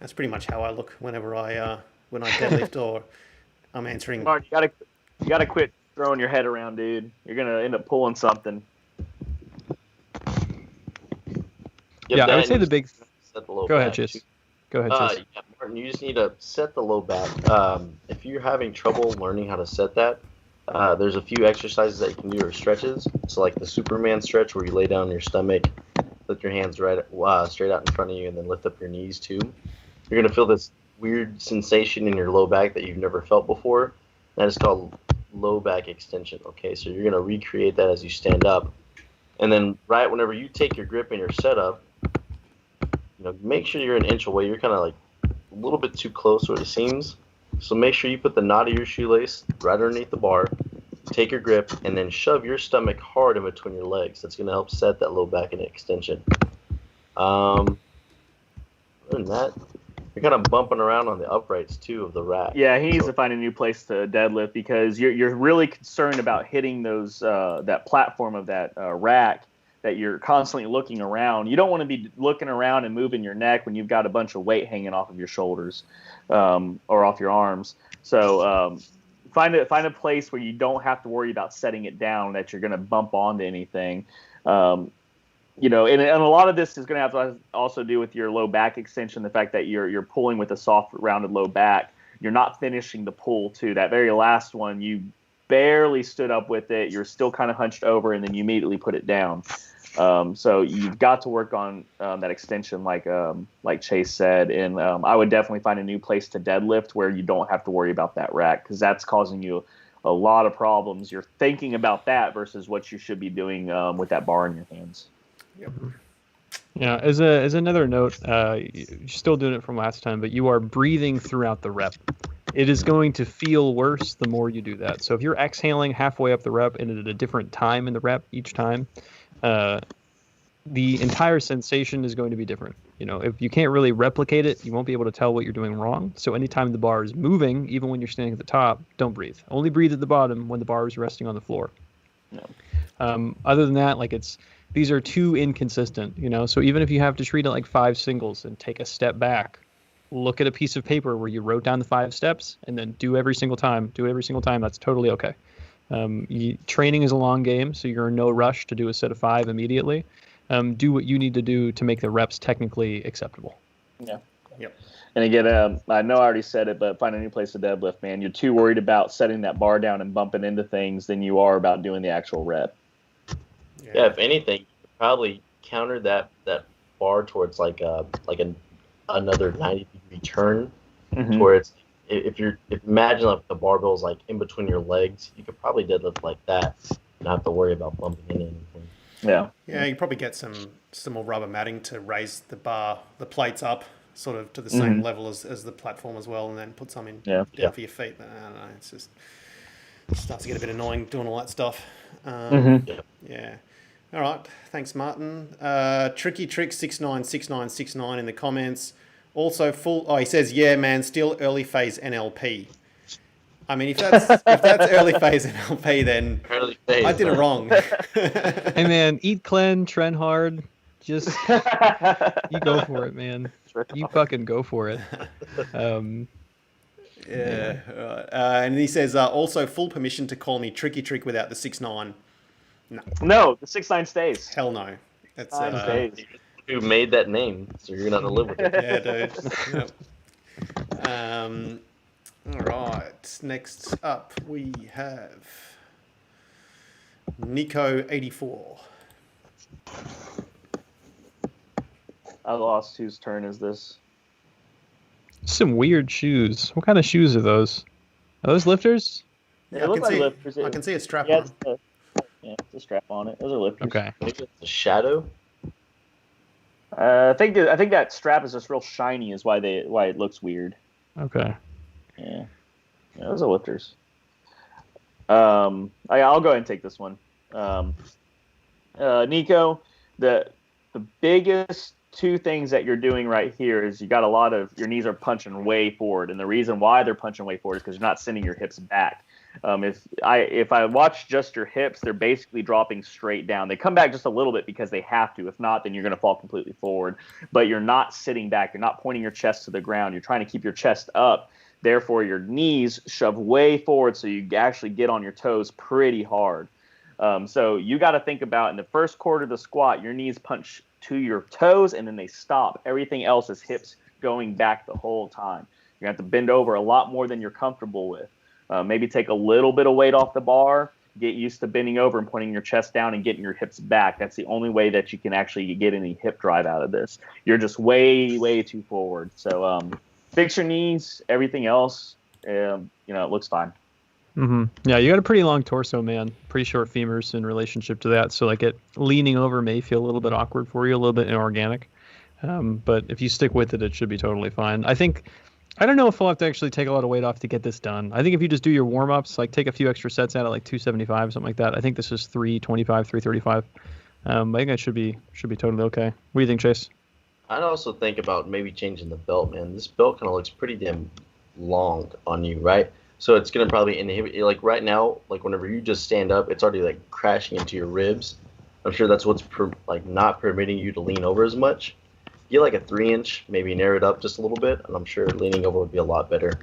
That's pretty much how I look whenever when I deadlift or I'm answering. Martin, you gotta quit throwing your head around, dude. You're gonna end up pulling something. Yeah, I would say the big. Set the low Go back ahead, Chase. Go ahead, Chase. Yeah, Martin, you just need to set the low back. If you're having trouble learning how to set that, there's a few exercises that you can do or stretches. So like the Superman stretch where you lay down on your stomach, lift your hands straight out in front of you, and then lift up your knees too. You're gonna feel this weird sensation in your low back that you've never felt before. That is called low back extension. Okay, so you're gonna recreate that as you stand up, and then right whenever you take your grip and your setup, make sure you're an inch away. You're kind of like a little bit too close where it seems. So make sure you put the knot of your shoelace right underneath the bar, take your grip, and then shove your stomach hard in between your legs. That's going to help set that low back and extension. Other than that, you're kind of bumping around on the uprights too of the rack. Yeah, he needs to find a new place to deadlift because you're really concerned about hitting those that platform of that rack that you're constantly looking around. You don't want to be looking around and moving your neck when you've got a bunch of weight hanging off of your shoulders or off your arms. So find a place where you don't have to worry about setting it down, that you're going to bump onto anything. And a lot of this is going to have to also do with your low back extension, the fact that you're pulling with a soft, rounded low back. You're not finishing the pull, too. That very last one, you barely stood up with it. You're still kind of hunched over, and then you immediately put it down. So you've got to work on that extension, like Chase said, and I would definitely find a new place to deadlift where you don't have to worry about that rack, because that's causing you a lot of problems. You're thinking about that versus what you should be doing with that bar in your hands. Yep. Yeah, as another note, you're still doing it from last time, but you are breathing throughout the rep. It is going to feel worse the more you do that. So if you're exhaling halfway up the rep and at a different time in the rep each time, the entire sensation is going to be different. If you can't really replicate it, you won't be able to tell what you're doing wrong. So anytime the bar is moving, even when you're standing at the top, don't breathe. Only breathe at the bottom when the bar is resting on the floor. No. Other than that, these are too inconsistent, so even if you have to treat it like 5 singles and take a step back, look at a piece of paper where you wrote down the 5 steps and then do every single time, that's totally okay. Training is a long game, so you're in no rush to do a set of 5 immediately. Do what you need to do to make the reps technically acceptable. Yeah. Yep. And again, I know I already said it, but find a new place to deadlift, man. You're too worried about setting that bar down and bumping into things than you are about doing the actual rep. Yeah, if anything, you could probably counter that bar towards another 90-degree turn, Mm-hmm. where it's imagine like the barbell's like in between your legs, you could probably deadlift like that and not have to worry about bumping into anything. Yeah. Yeah, you probably get some more rubber matting to raise the plates up sort of to the same level as the platform as well, and then put some in down for your feet. But I don't know, it starts to get a bit annoying doing all that stuff. Yeah. All right, thanks, Martin. Tricky Trick 696969 in the comments. Also he says, yeah, man, still early phase NLP. I mean, if that's early phase NLP, then I did it wrong. Hey, man, eat clean, trend hard. Just you go for it, man. You fucking go for it. Yeah. Right. And he says, also full permission to call me Tricky Trick without the 6'9". No, the 6'9" stays. Hell no. That's stays. You made that name, so you're gonna have to live with it. Yeah, dude. Yep. All right. Next up, we have Nico84. I lost. Whose turn is this? Some weird shoes. What kind of shoes are those? Are those lifters? Yeah, I can see a strap on. It's a strap on it. Those are lifters. Okay. Maybe it's a shadow. I think that strap is just real shiny, is why it looks weird. Okay. Yeah, those are lifters. I'll go ahead and take this one. Nico, the biggest 2 things that you're doing right here is you got a lot of your knees are punching way forward, and the reason why they're punching way forward is because you're not sending your hips back. If I watch just your hips, they're basically dropping straight down. They come back just a little bit because they have to. If not, then you're going to fall completely forward. But you're not sitting back. You're not pointing your chest to the ground. You're trying to keep your chest up. Therefore, your knees shove way forward, so you actually get on your toes pretty hard. So you got to think about in the first quarter of the squat, your knees punch to your toes, and then they stop. Everything else is hips going back the whole time. You have to bend over a lot more than you're comfortable with. Maybe take a little bit of weight off the bar, get used to bending over and putting your chest down and getting your hips back. That's the only way that you can actually get any hip drive out of this. You're just way, way too forward. So fix your knees, everything else, it looks fine. Mm-hmm. Yeah, you got a pretty long torso, man. Pretty short femurs in relationship to that. So like leaning over may feel a little bit awkward for you, a little bit inorganic. But if you stick with it, it should be totally fine. I don't know if I'll have to actually take a lot of weight off to get this done. I think if you just do your warm-ups, like take a few extra sets out at like 275, something like that. I think this is 325, 335. I think that should be totally okay. What do you think, Chase? I'd also think about maybe changing the belt, man. This belt kind of looks pretty damn long on you, right? So it's going to probably inhibit, like right now, like whenever you just stand up, it's already like crashing into your ribs. I'm sure that's what's not permitting you to lean over as much. Get like a 3-inch, maybe narrow it up just a little bit, and I'm sure leaning over would be a lot better.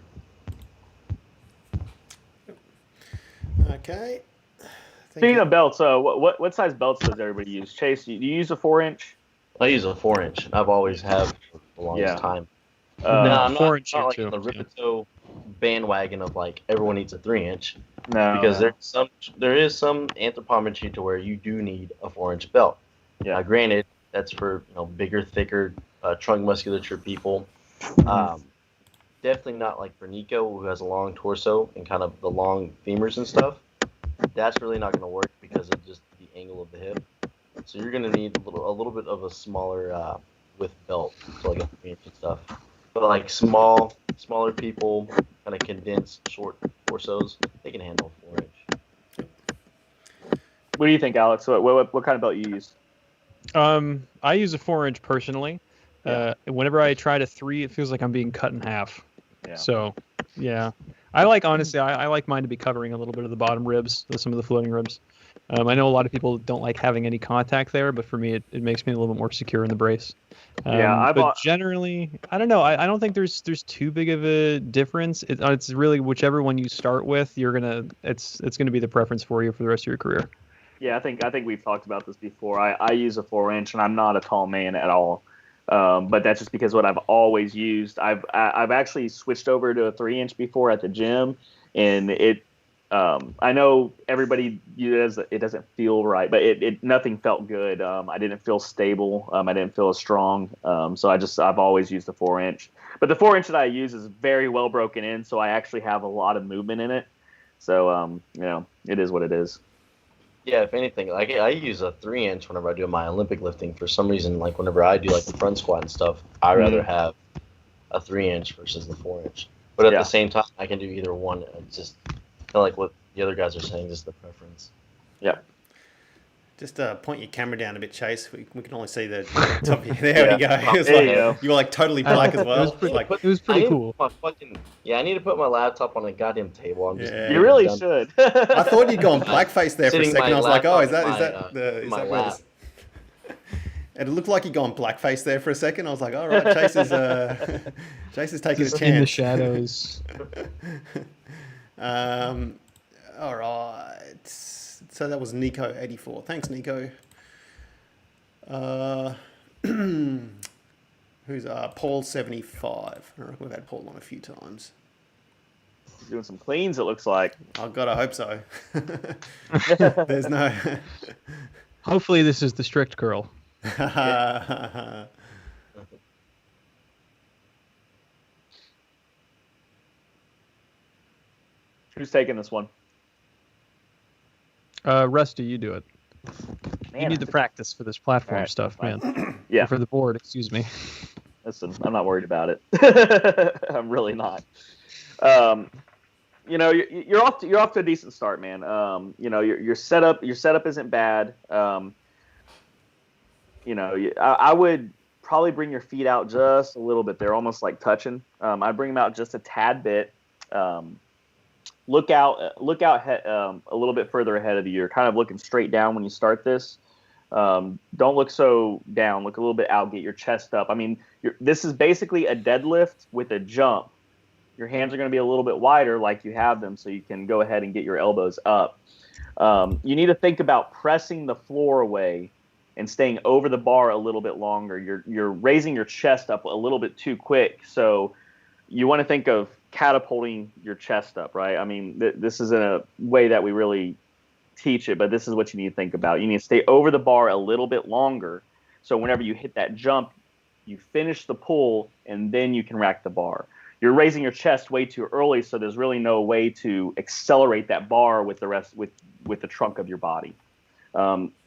Okay. Speaking of belts, what size belts does everybody use? Chase, do you use a 4-inch? I use a 4-inch. I've always have for the longest time. No, I'm 4-inch not like too. the Ripito bandwagon of like everyone needs a 3-inch. No, because there is some anthropometry to where you do need a 4-inch belt. Yeah. Granted, that's for bigger, thicker trunk musculature people. Definitely not like for Nico, who has a long torso and kind of the long femurs and stuff. That's really not going to work because of just the angle of the hip. So you're going to need a little bit of a smaller width belt, so like a 3-inch and stuff. But like smaller people, kind of condensed, short torsos, they can handle 4-inch. What do you think, Alex? What kind of belt you use? I use a 4-inch personally. Yeah. Whenever I try to 3, it feels like I'm being cut in half. Yeah. So, yeah. I like mine to be covering a little bit of the bottom ribs, some of the floating ribs. I know a lot of people don't like having any contact there, but for me, it makes me a little bit more secure in the brace. But generally, I don't know. I don't think there's too big of a difference. It's really whichever one you start with, it's gonna be the preference for you for the rest of your career. Yeah, I think we've talked about this before. I use a 4-inch, and I'm not a tall man at all. But that's just because what I've always used. I've actually switched over to a 3-inch before at the gym, and it. I know everybody it doesn't feel right, but nothing felt good. I didn't feel stable. I didn't feel as strong. So I've always used the 4-inch. But the 4-inch that I use is very well broken in, so I actually have a lot of movement in it. So it is what it is. Yeah, if anything, like I use a 3-inch whenever I do my Olympic lifting. For some reason, like whenever I do like the front squat and stuff, I rather have a 3-inch versus the 4-inch. But at the same time, I can do either one. It's just kind of like what the other guys are saying, just the preference. Yeah. Just point your camera down a bit, Chase. We can only see the top of you. There we go. You were like totally black as well. It was pretty cool. I need to put my laptop on a goddamn table. You really should. I thought you'd gone blackface there for a second. I was like, oh, is that where this... It looked like you'd gone blackface there for a second. I was like, all right, Chase is taking a chance. In the shadows. All right. So that was Nico 84. Thanks, Nico. Who's Paul 75? I reckon we've had Paul on a few times. He's doing some cleans, it looks like. I've got to hope so. There's no... Hopefully this is the strict curl. Who's taking this one? Rusty, you do it. Man, you need the practice for this platform stuff, man. Yeah. Or for the board, excuse me. Listen, I'm not worried about it. I'm really not. You're off to a decent start, man. Your setup isn't bad. I would probably bring your feet out just a little bit. They're almost like touching. I bring them out just a tad bit. look out a little bit further ahead of you. You're kind of looking straight down when you start this. Don't look so down. Look a little bit out. Get your chest up. I mean, this is basically a deadlift with a jump. Your hands are going to be a little bit wider like you have them, so you can go ahead and get your elbows up. You need to think about pressing the floor away and staying over the bar a little bit longer. You're raising your chest up a little bit too quick, so you want to think of catapulting your chest up, right? I mean, this isn't a way that we really teach it, but this is what you need to think about. You need to stay over the bar a little bit longer, so whenever you hit that jump, you finish the pull, and then you can rack the bar. You're raising your chest way too early, so there's really no way to accelerate that bar with the trunk of your body.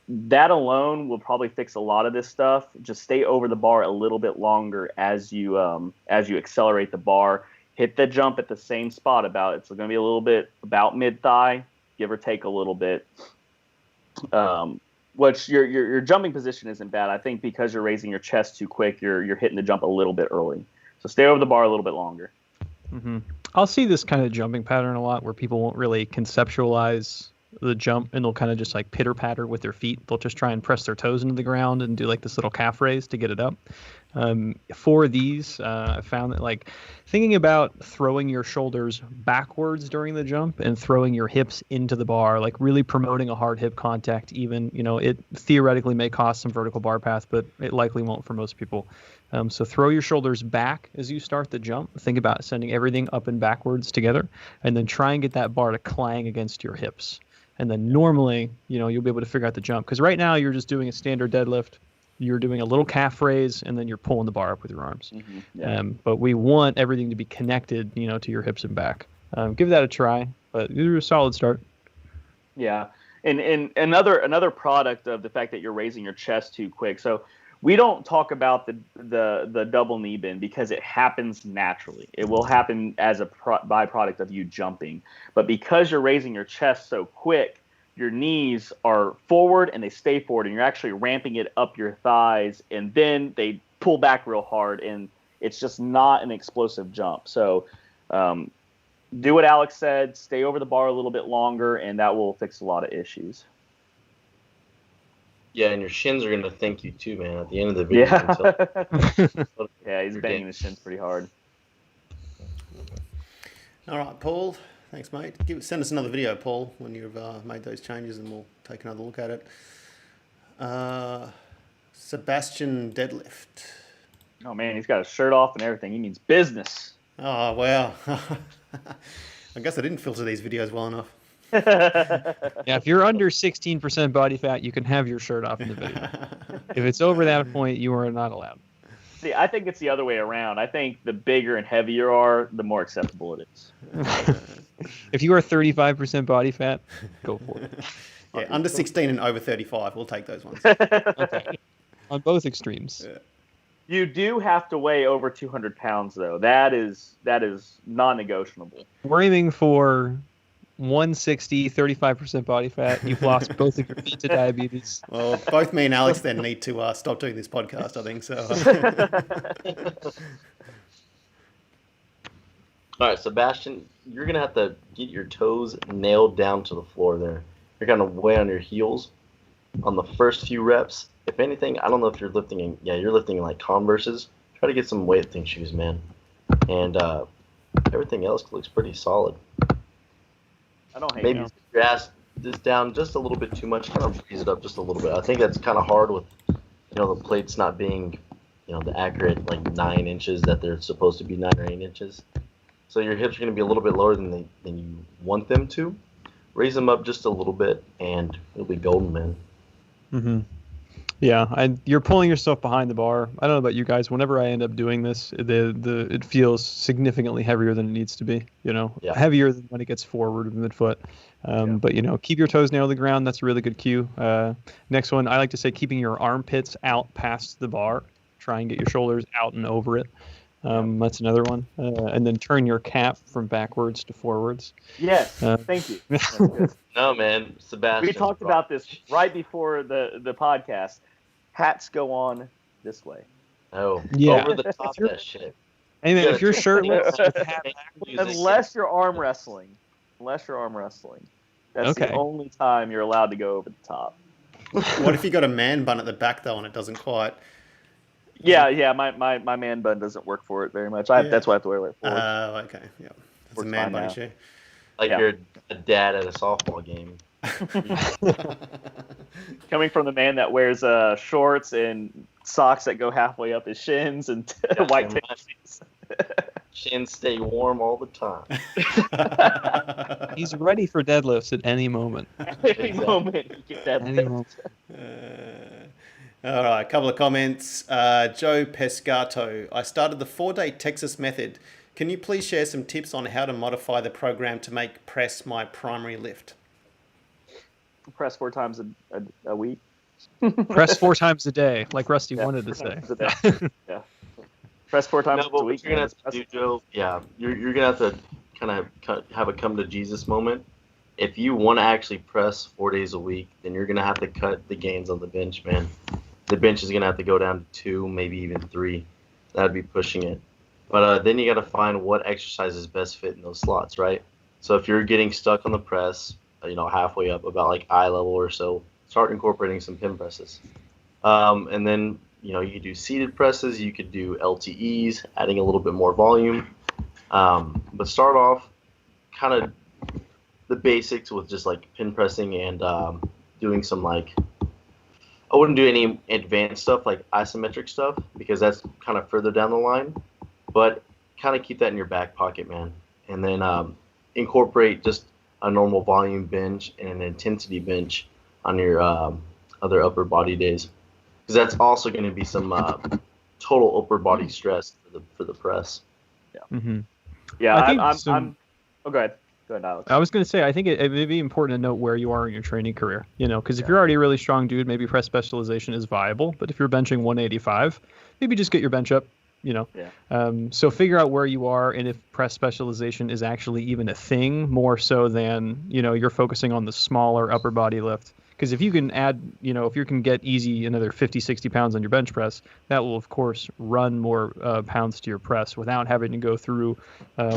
That alone will probably fix a lot of this stuff. Just stay over the bar a little bit longer as you accelerate the bar. Hit the jump at the same spot. It's going to be a little bit about mid thigh, give or take a little bit. Which your jumping position isn't bad. I think because you're raising your chest too quick, you're hitting the jump a little bit early. So stay over the bar a little bit longer. Mm-hmm. I'll see this kind of jumping pattern a lot where people won't really conceptualize the jump and they'll kind of just like pitter patter with their feet. They'll just try and press their toes into the ground and do like this little calf raise to get it up. For these, I found that like thinking about throwing your shoulders backwards during the jump and throwing your hips into the bar, like really promoting a hard hip contact, even, it theoretically may cost some vertical bar path, but it likely won't for most people. So throw your shoulders back as you start the jump. Think about sending everything up and backwards together, and then try and get that bar to clang against your hips. And then normally, you'll be able to figure out the jump. Because right now you're just doing a standard deadlift. You're doing a little calf raise, and then you're pulling the bar up with your arms. Mm-hmm. Yeah. But we want everything to be connected, to your hips and back. Give that a try, but you're a solid start. Yeah, and another product of the fact that you're raising your chest too quick. So we don't talk about the double knee bend because it happens naturally. It will happen as a byproduct of you jumping. But because you're raising your chest so quick, your knees are forward and they stay forward, and you're actually ramping it up your thighs, and then they pull back real hard, and it's just not an explosive jump. So do what Alex said, stay over the bar a little bit longer, and that will fix a lot of issues. Yeah, and your shins are going to thank you too, man, at the end of the video. Yeah, yeah, he's banging his shins pretty hard. All right, Paul. Thanks, mate. Send us another video, Paul, when you've made those changes, and we'll take another look at it. Sebastian Deadlift. Oh, man, he's got his shirt off and everything. He means business. Oh, wow. I guess I didn't filter these videos well enough. Yeah, if you're under 16% body fat, you can have your shirt off in the video. If it's over that point, you are not allowed. See, I think it's the other way around. I think the bigger and heavier you are, the more acceptable it is. If you are 35% body fat, go for it. Yeah, under 16 and over 35, we'll take those ones. Okay. On both extremes. Yeah. You do have to weigh over 200 pounds, though. That is non-negotiable. We're aiming for 160, 35% body fat. You've lost both of your feet to diabetes. Well, both me and Alex then need to stop doing this podcast, I think. So. All right, Sebastian, you're going to have to get your toes nailed down to the floor there. You're kind of way on your heels on the first few reps. If anything, I don't know if you're lifting you're lifting in like Converses. Try to get some weightlifting shoes, man. And everything else looks pretty solid. I don't hate Maybe your ass is down just a little bit too much. Kind of raise it up just a little bit. I think that's kind of hard with, the plates not being, the accurate like 9 inches that they're supposed to be 9 or 8 inches. So your hips are going to be a little bit lower than you want them to. Raise them up just a little bit, and it'll be golden, man. Mm-hmm. Yeah, you're pulling yourself behind the bar. I don't know about you guys. Whenever I end up doing this, it feels significantly heavier than it needs to be. Heavier than when it gets forward with midfoot. But keep your toes near the ground. That's a really good cue. Next one, I like to say keeping your armpits out past the bar. Try and get your shoulders out and over it. That's another one. And then turn your cap from backwards to forwards. Yes, thank you. That's good. No, man, Sebastian. We talked about this right before the podcast. Hats go on this way. Oh, yeah. Over the top of that shit. Hey, man, if you're shirtless with hat unless you're arm wrestling. unless you're arm wrestling. That's the only time you're allowed to go over the top. What if you got a man bun at the back though, and it doesn't quite? Yeah. My man bun doesn't work for it very much. That's why I have to wear it forward. Oh, okay. Yeah, it's a man bun issue. Like you're a dad at a softball game. Coming from the man that wears shorts and socks that go halfway up his shins and white tennis shoes. Shins stay warm all the time. He's ready for deadlifts at any moment. Any moment he can deadlift. All right, a couple of comments. Joe Pescato. I started the 4-day Texas method. Can you please share some tips on how to modify the program to make press my primary lift? Press 4 times a week. Press 4 times a day, like Rusty wanted to say. Yeah. Press 4 times a week. What you're gonna have to do, Joe, you're gonna have to kind of have a come to Jesus moment. If you want to actually press 4 days a week, then you're gonna have to cut the gains on the bench, man. The bench is gonna have to go down to 2, maybe even 3. That'd be pushing it. But then you got to find what exercises best fit in those slots, right? So if you're getting stuck on the press, halfway up, about like eye level or so, start incorporating some pin presses. And then, you could do seated presses, you could do LTEs, adding a little bit more volume. But start off kind of the basics with just like pin pressing and doing some like, I wouldn't do any advanced stuff like isometric stuff because that's kind of further down the line. But kind of keep that in your back pocket, man. And then incorporate just a normal volume bench and an intensity bench on your other upper body days. Because that's also going to be some total upper body stress for the press. Yeah. Mm-hmm. Yeah, I'm oh, go ahead. Go ahead, Alex. I was going to say, I think it may be important to note where you are in your training career. Because if you're already a really strong dude, maybe press specialization is viable. But if you're benching 185, maybe just get your bench up. So figure out where you are and if press specialization is actually even a thing, more so than, you're focusing on the smaller upper body lift. Because if you can add, if you can get easy another 50, 60 pounds on your bench press, that will, of course, run more pounds to your press without having to go through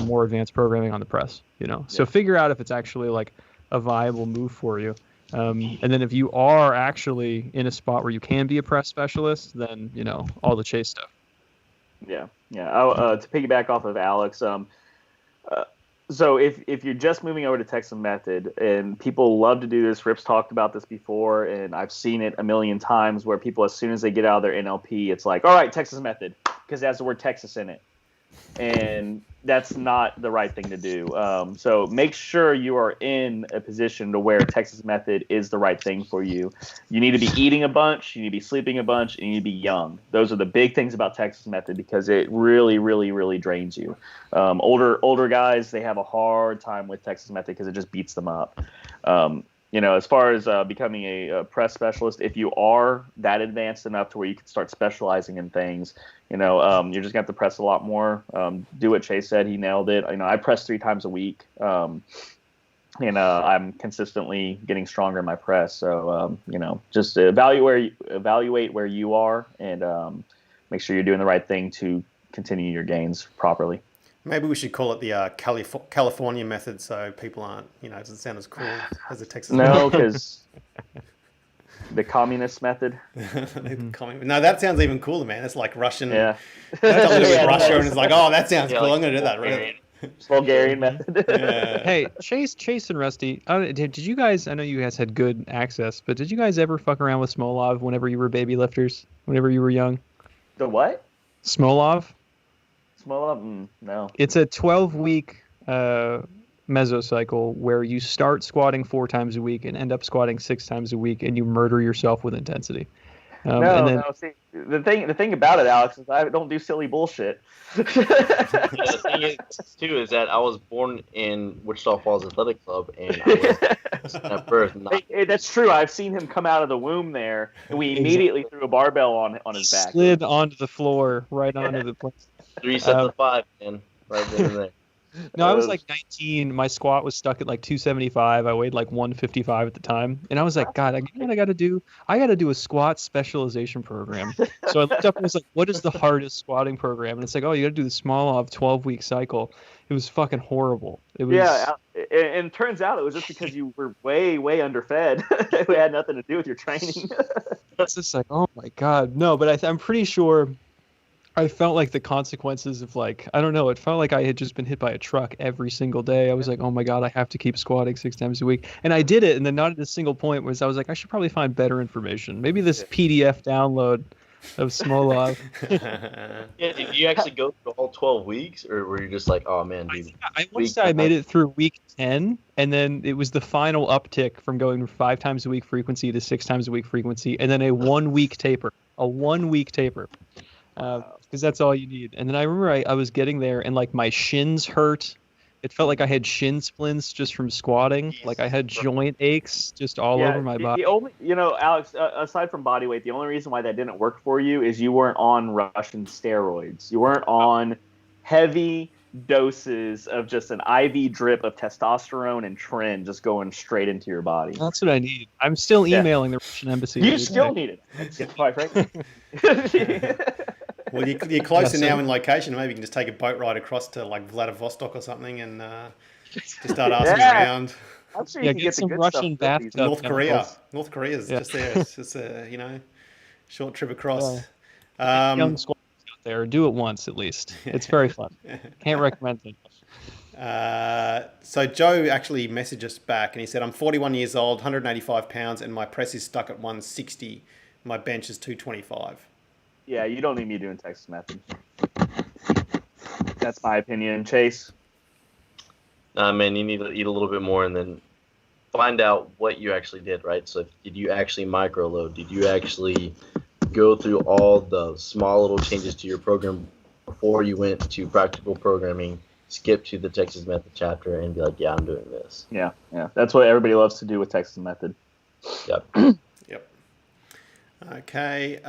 more advanced programming on the press, So figure out if it's actually like a viable move for you. And then if you are actually in a spot where you can be a press specialist, then, all the chase stuff. Yeah. To piggyback off of Alex, so if you're just moving over to Texas Method, and people love to do this, Rip's talked about this before, and I've seen it a million times where people, as soon as they get out of their NLP, it's like, all right, Texas Method, because it has the word Texas in it. And that's not the right thing to do. So make sure you are in a position to where Texas Method is the right thing for you. You need to be eating a bunch, you need to be sleeping a bunch, and you need to be young. Those are the big things about Texas Method because it really, really, really drains you. Older guys, they have a hard time with Texas Method because it just beats them up. As far as becoming a press specialist, if you are that advanced enough to where you can start specializing in things, you're just going to have to press a lot more. Do what Chase said. He nailed it. I press 3 times a week. I'm consistently getting stronger in my press. So, just evaluate where you are and make sure you're doing the right thing to continue your gains properly. Maybe we should call it the California method so people aren't, it doesn't sound as cool as the Texas method. No, because the communist method. No, that sounds even cooler, man. It's like Russian. Yeah. Russia, and it's like, oh, that sounds cool. I'm going to do that. Right? Bulgarian method. Hey, Chase and Rusty, did you guys, I know you guys had good access, but did you guys ever fuck around with Smolov whenever you were baby lifters, whenever you were young? The what? Smolov? No. It's a 12-week mesocycle where you start squatting 4 times a week and end up squatting 6 times a week, and you murder yourself with intensity. No. See, the thing about it, Alex, is I don't do silly bullshit. The thing is, too, is that I was born in Wichita Falls Athletic Club, and I was at birth. That's true. I've seen him come out of the womb there, and we immediately threw a barbell on his back. Slid onto the floor, right onto the place. 3 sets of 5, man, right there. No, I was like 19. My squat was stuck at like 275. I weighed like 155 at the time. And I was like, God, you know what I got to do? I got to do a squat specialization program. So I looked up and was like, what is the hardest squatting program? And it's like, oh, you got to do the Smolov 12-week cycle. It was fucking horrible. It was... Yeah, And it turns out it was just because you were way, way underfed. It had nothing to do with your training. It's just like, oh my God. No, but I'm pretty sure I felt like the consequences of like, I don't know, it felt like I had just been hit by a truck every single day. I was like, oh my God, I have to keep squatting 6 times a week. And I did it. And then not at a single point was I was like, I should probably find better information. Maybe this PDF download of Smolov. Yeah, did you actually go through all 12 weeks, or were you just like, oh man, dude? I once I made it through week 10, and then it was the final uptick from going from 5 times a week frequency to 6 times a week frequency, and then a 1 week taper. A 1 week taper. Because that's all you need. And then I remember I was getting there, and like my shins hurt. It felt like I had shin splints just from squatting. Like I had joint aches just all over my body. The only, Alex, aside from body weight, the only reason why that didn't work for you is you weren't on Russian steroids. You weren't on heavy doses of just an IV drip of testosterone and tren just going straight into your body. That's what I need. I'm still emailing the Russian embassy. You still need it. Quite frankly. Well, you're closer now in location. Maybe you can just take a boat ride across to like Vladivostok or something and just start asking around. I'm sure you can get some the good Russian stuff. bathtub. North Korea. North Korea's just there. It's just a short trip across. Young squatters out there, do it once at least. It's very fun. Can't recommend it. So Joe actually messaged us back and he said, I'm 41 years old, 185 pounds, and my press is stuck at 160. My bench is 225. Yeah, you don't need me doing Texas method. That's my opinion. Chase? Nah, man, you need to eat a little bit more and then find out what you actually did, right? So did you actually micro-load? Did you actually go through all the small little changes to your program before you went to practical programming, skip to the Texas Method chapter, and be like, yeah, I'm doing this? Yeah. That's what everybody loves to do with Texas Method. Yep. Yep. Okay.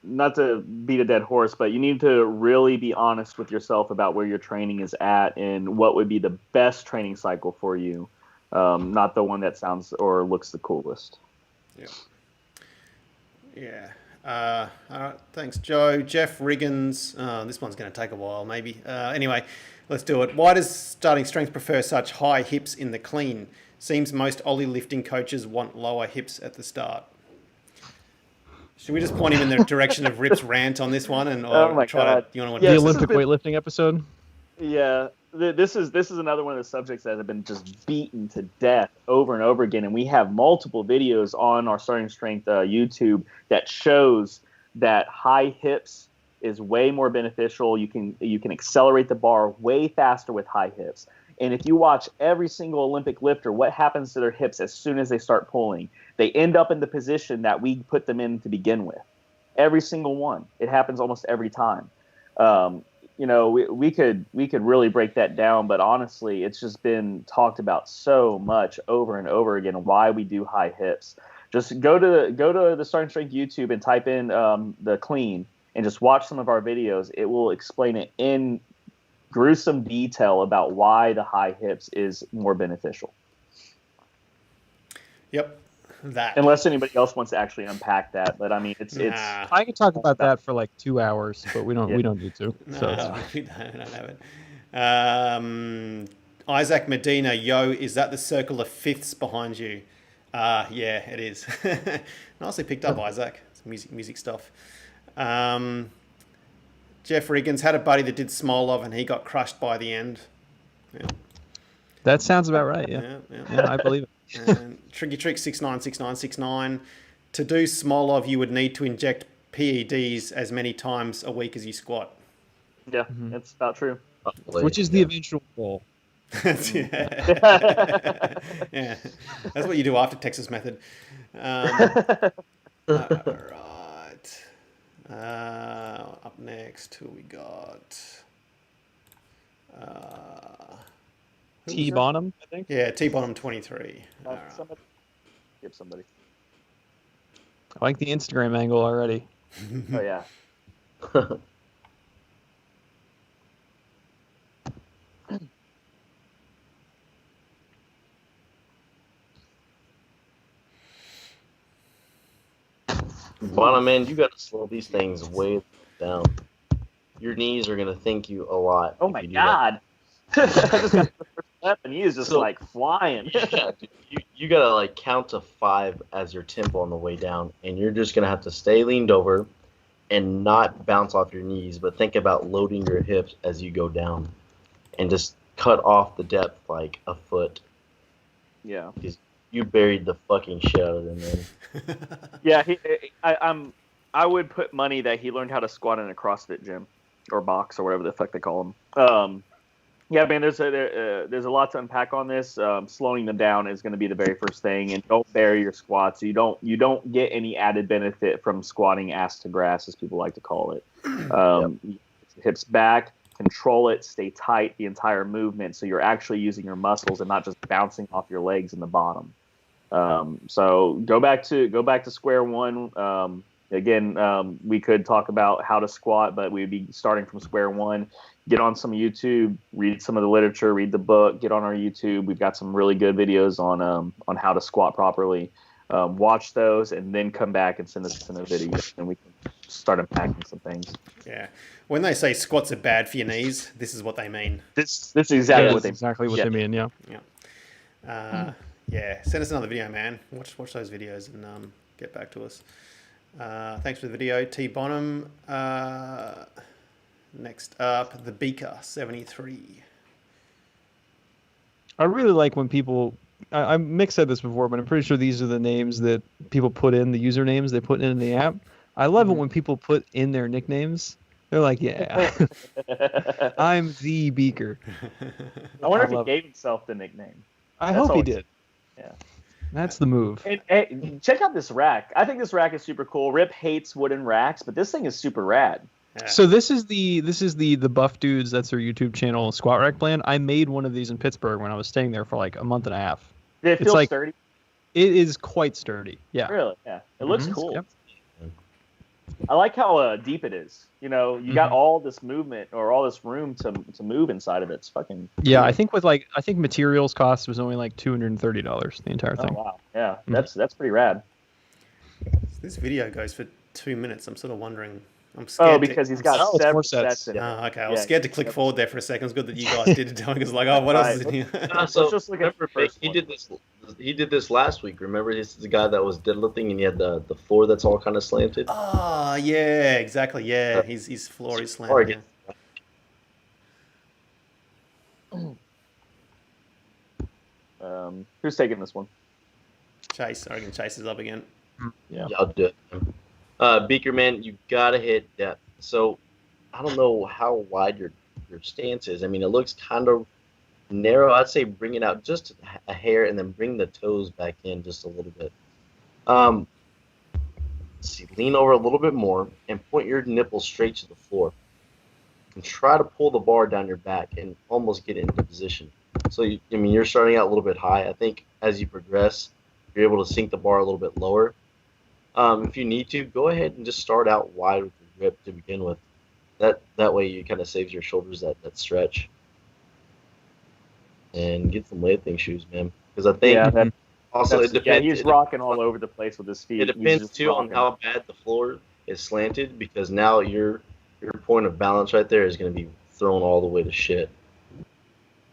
Not to beat a dead horse, but you need to really be honest with yourself about where your training is at and what would be the best training cycle for you, not the one that sounds or looks the coolest. Yeah. All right. Thanks, Joe. Jeff Riggins. This one's going to take a while, maybe. Anyway, let's do it. Why does starting strength prefer such high hips in the clean? Seems most Ollie lifting coaches want lower hips at the start. Should we just point him in the direction of Rip's rant on this one, and Oh my God. The Olympic weightlifting episode? Yeah, this is another one of the subjects that have been just beaten to death over and over again, and we have multiple videos on our Starting Strength YouTube that shows that high hips is way more beneficial. You can accelerate the bar way faster with high hips. And if you watch every single Olympic lifter, what happens to their hips as soon as they start pulling? They end up in the position that we put them in to begin with. Every single one. It happens almost every time. We could really break that down, but honestly, it's just been talked about so much over and over again why we do high hips. Just go to the Starting Strength YouTube and type in the clean and just watch some of our videos. It will explain it in gruesome detail about why the high hips is more beneficial. Yep. That. Unless anybody else wants to actually unpack that, but I mean, it's. I could talk about that for like 2 hours, but we don't need to. No, we don't have it. Isaac Medina, is that the circle of fifths behind you? Yeah, it is. Nicely picked up, Isaac. It's music stuff. Jeff Riggins had a buddy that did Smolov and he got crushed by the end. Yeah. That sounds about right. Yeah, I believe it. Tricky Trick 696969. To do Smolov, you would need to inject PEDs as many times a week as you squat. Yeah, that's about true. Which is the eventual goal. Yeah, that's what you do after Texas Method. Up next, who we got? T Bonham, I think. Yeah, T Bonham 23. Give somebody. I like the Instagram angle already. Oh yeah. Bonham, man, you got to slow these things way down. Your knees are going to thank you a lot. Oh my God. I just got the first left, and he is just like flying. Yeah, you gotta like count to 5 as your tempo on the way down, and you're just gonna have to stay leaned over and not bounce off your knees, but think about loading your hips as you go down, and just cut off the depth like a foot. Yeah, because you buried the fucking shit out of him, man. Yeah, I would put money that he learned how to squat in a CrossFit gym or box or whatever the fuck they call them. Yeah, man, there's a lot to unpack on this. Slowing them down is going to be the very first thing, and don't bury your squats. You don't get any added benefit from squatting ass to grass, as people like to call it. Hips back, control it, stay tight the entire movement, so you're actually using your muscles and not just bouncing off your legs in the bottom. So go back to square one. Again, we could talk about how to squat, but we'd be starting from square one. Get on some YouTube, read some of the literature, read the book, get on our YouTube. We've got some really good videos on how to squat properly. Watch those and then come back and send us in a video, and we can start unpacking some things. Yeah. When they say squats are bad for your knees, this is what they mean. This is exactly what they mean, yeah. Yeah. Send us another video, man. Watch those videos and get back to us. Thanks for the video, T Bonham. Next up, the Beaker 73. I really like when people. Mick said this before, but I'm pretty sure these are the names that people put in, the usernames they put in the app. I love it when people put in their nicknames. They're like, yeah, I'm the Beaker. I wonder if he gave himself the nickname. I hope he did. Yeah. That's the move. And check out this rack. I think this rack is super cool. Rip hates wooden racks, but this thing is super rad. Yeah. So this is the buff dudes. That's their YouTube channel, Squat Rack Plan. I made one of these in Pittsburgh when I was staying there for like a month and a half. Did it feel sturdy? It is quite sturdy. Yeah. Really? Yeah. It looks cool. Yep. I like how deep it is. You know, you got all this movement or all this room to move inside of it. It's fucking. Yeah, cool. I think materials cost was only like $230 the entire thing. Oh wow. Yeah, that's pretty rad. This video goes for 2 minutes. I'm sort of wondering. I'm scared. Oh, because he's got several sets in it. Oh, okay. I was scared to click forward there for a second. It's good that you guys did it. Because like, oh, what else is in here? So just look at he did this. He did this last week. Remember, this is the guy that was deadlifting, and he had the floor that's all kind of slanted. Oh, yeah, exactly. Yeah, his floor is slanted. Who's taking this one? Chase. I reckon Chase is up again. Yeah, I'll do it. Beaker, man, you gotta hit depth. So I don't know how wide your stance is. I mean, it looks kind of narrow. I'd say bring it out just a hair, and then bring the toes back in just a little bit. Let's see, lean over a little bit more and point your nipples straight to the floor. And try to pull the bar down your back and almost get into position. So you're starting out a little bit high. I think as you progress, you're able to sink the bar a little bit lower. If you need to, go ahead and just start out wide with your grip to begin with. That way you kind of saves your shoulders that stretch. And get some weightlifting shoes, man. Because I think also it depends. Yeah, he's rocking all over the place with his feet. It depends too on how bad the floor is slanted, because now your point of balance right there is going to be thrown all the way to shit.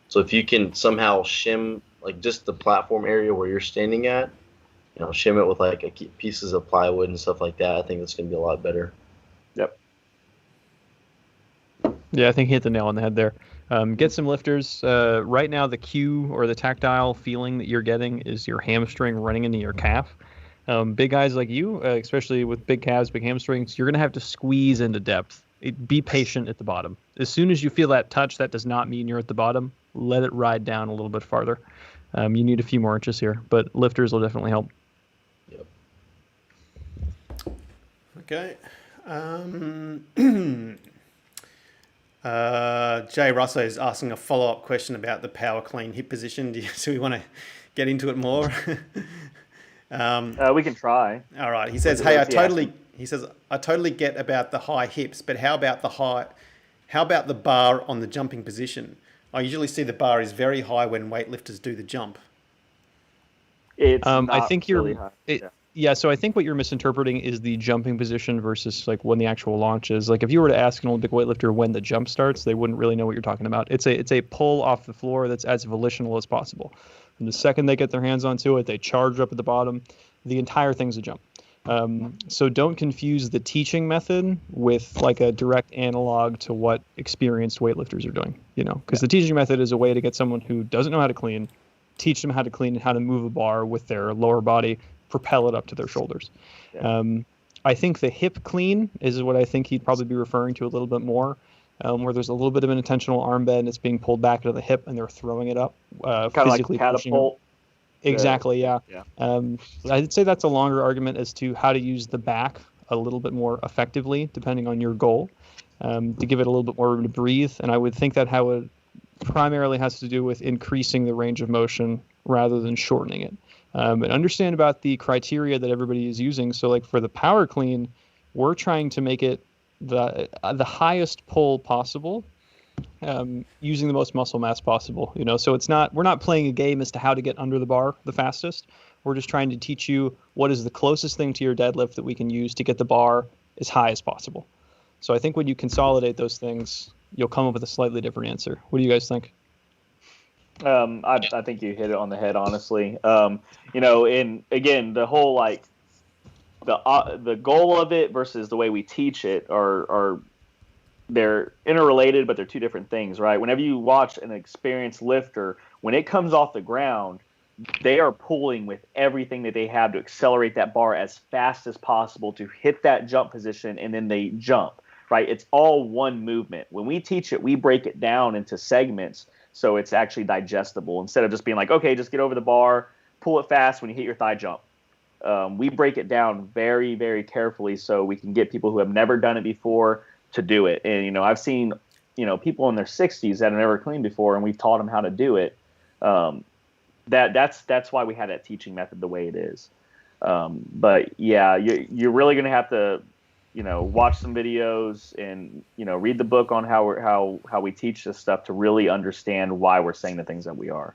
So if you can somehow shim like just the platform area where you're standing at, shim it with like pieces of plywood and stuff like that, I think it's going to be a lot better. Yep. Yeah, I think he hit the nail on the head there. Get some lifters. Right now, the cue or the tactile feeling that you're getting is your hamstring running into your calf. Big guys like you, especially with big calves, big hamstrings, you're going to have to squeeze into depth. Be patient at the bottom. As soon as you feel that touch, that does not mean you're at the bottom. Let it ride down a little bit farther. You need a few more inches here, but lifters will definitely help. Yep. Okay. Jay Russo is asking a follow-up question about the power clean hip position. Do we want to get into it more? We can try. All right. He says, "Hey, I totally get about the high hips, but how about the bar on the jumping position? I usually see the bar is very high when weightlifters do the jump." It's I think really high. Yeah, so I think what you're misinterpreting is the jumping position versus like when the actual launch is. Like if you were to ask an Olympic weightlifter when the jump starts, they wouldn't really know what you're talking about. It's a pull off the floor that's as volitional as possible. And the second they get their hands onto it, they charge up at the bottom. The entire thing's a jump. So don't confuse the teaching method with like a direct analog to what experienced weightlifters are doing. Because the teaching method is a way to get someone who doesn't know how to clean, teach them how to clean and how to move a bar with their lower body, propel it up to their shoulders. Yeah. I think the hip clean is what I think he'd probably be referring to a little bit more, where there's a little bit of an intentional arm bend. It's being pulled back into the hip and they're throwing it up. Kind of like catapult. Exactly, yeah. I'd say that's a longer argument as to how to use the back a little bit more effectively, depending on your goal, to give it a little bit more room to breathe. And I would think that how it primarily has to do with increasing the range of motion rather than shortening it. And understand about the criteria that everybody is using. So like for the power clean, we're trying to make it the highest pull possible, using the most muscle mass possible. So we're not playing a game as to how to get under the bar the fastest. We're just trying to teach you what is the closest thing to your deadlift that we can use to get the bar as high as possible. So I think when you consolidate those things, you'll come up with a slightly different answer. What do you guys think? I think you hit it on the head, honestly. And again, the whole like the goal of it versus the way we teach it are they're interrelated, but they're two different things, right? Whenever you watch an experienced lifter, when it comes off the ground, they are pulling with everything that they have to accelerate that bar as fast as possible to hit that jump position, and then they jump, right? It's all one movement. When we teach it, we break it down into segments so it's actually digestible instead of just being like, okay, just get over the bar, pull it fast when you hit your thigh jump. We break it down very, very carefully so we can get people who have never done it before to do it. And, I've seen, people in their 60s that have never cleaned before, and we taught them how to do it. That's why we had that teaching method the way it is. But yeah, you're really going to have to, watch some videos and, read the book on how we teach this stuff to really understand why we're saying the things that we are.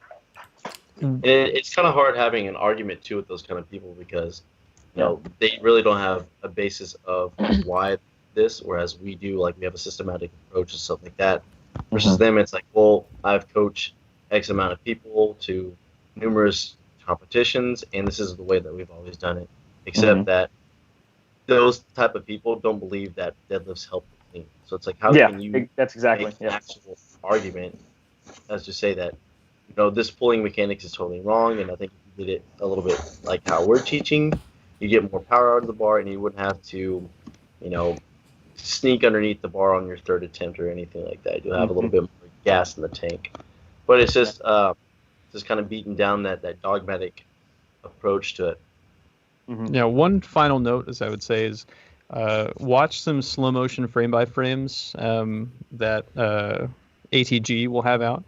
It's kind of hard having an argument too with those kind of people because, they really don't have a basis of why this, whereas we do, like we have a systematic approach and stuff like that. Versus them, it's like, well, I've coached X amount of people to numerous competitions, and this is the way that we've always done it. Except that those type of people don't believe that deadlifts help the clean. So it's like, how can you that's exactly make an actual argument as to say that, this pulling mechanics is totally wrong, and I think if you did it a little bit like how we're teaching, you get more power out of the bar, and you wouldn't have to, sneak underneath the bar on your third attempt or anything like that. You'll have a little bit more gas in the tank. But it's just kind of beating down that dogmatic approach to it. Yeah, one final note, as I would say, is watch some slow motion frame by frames that ATG will have out.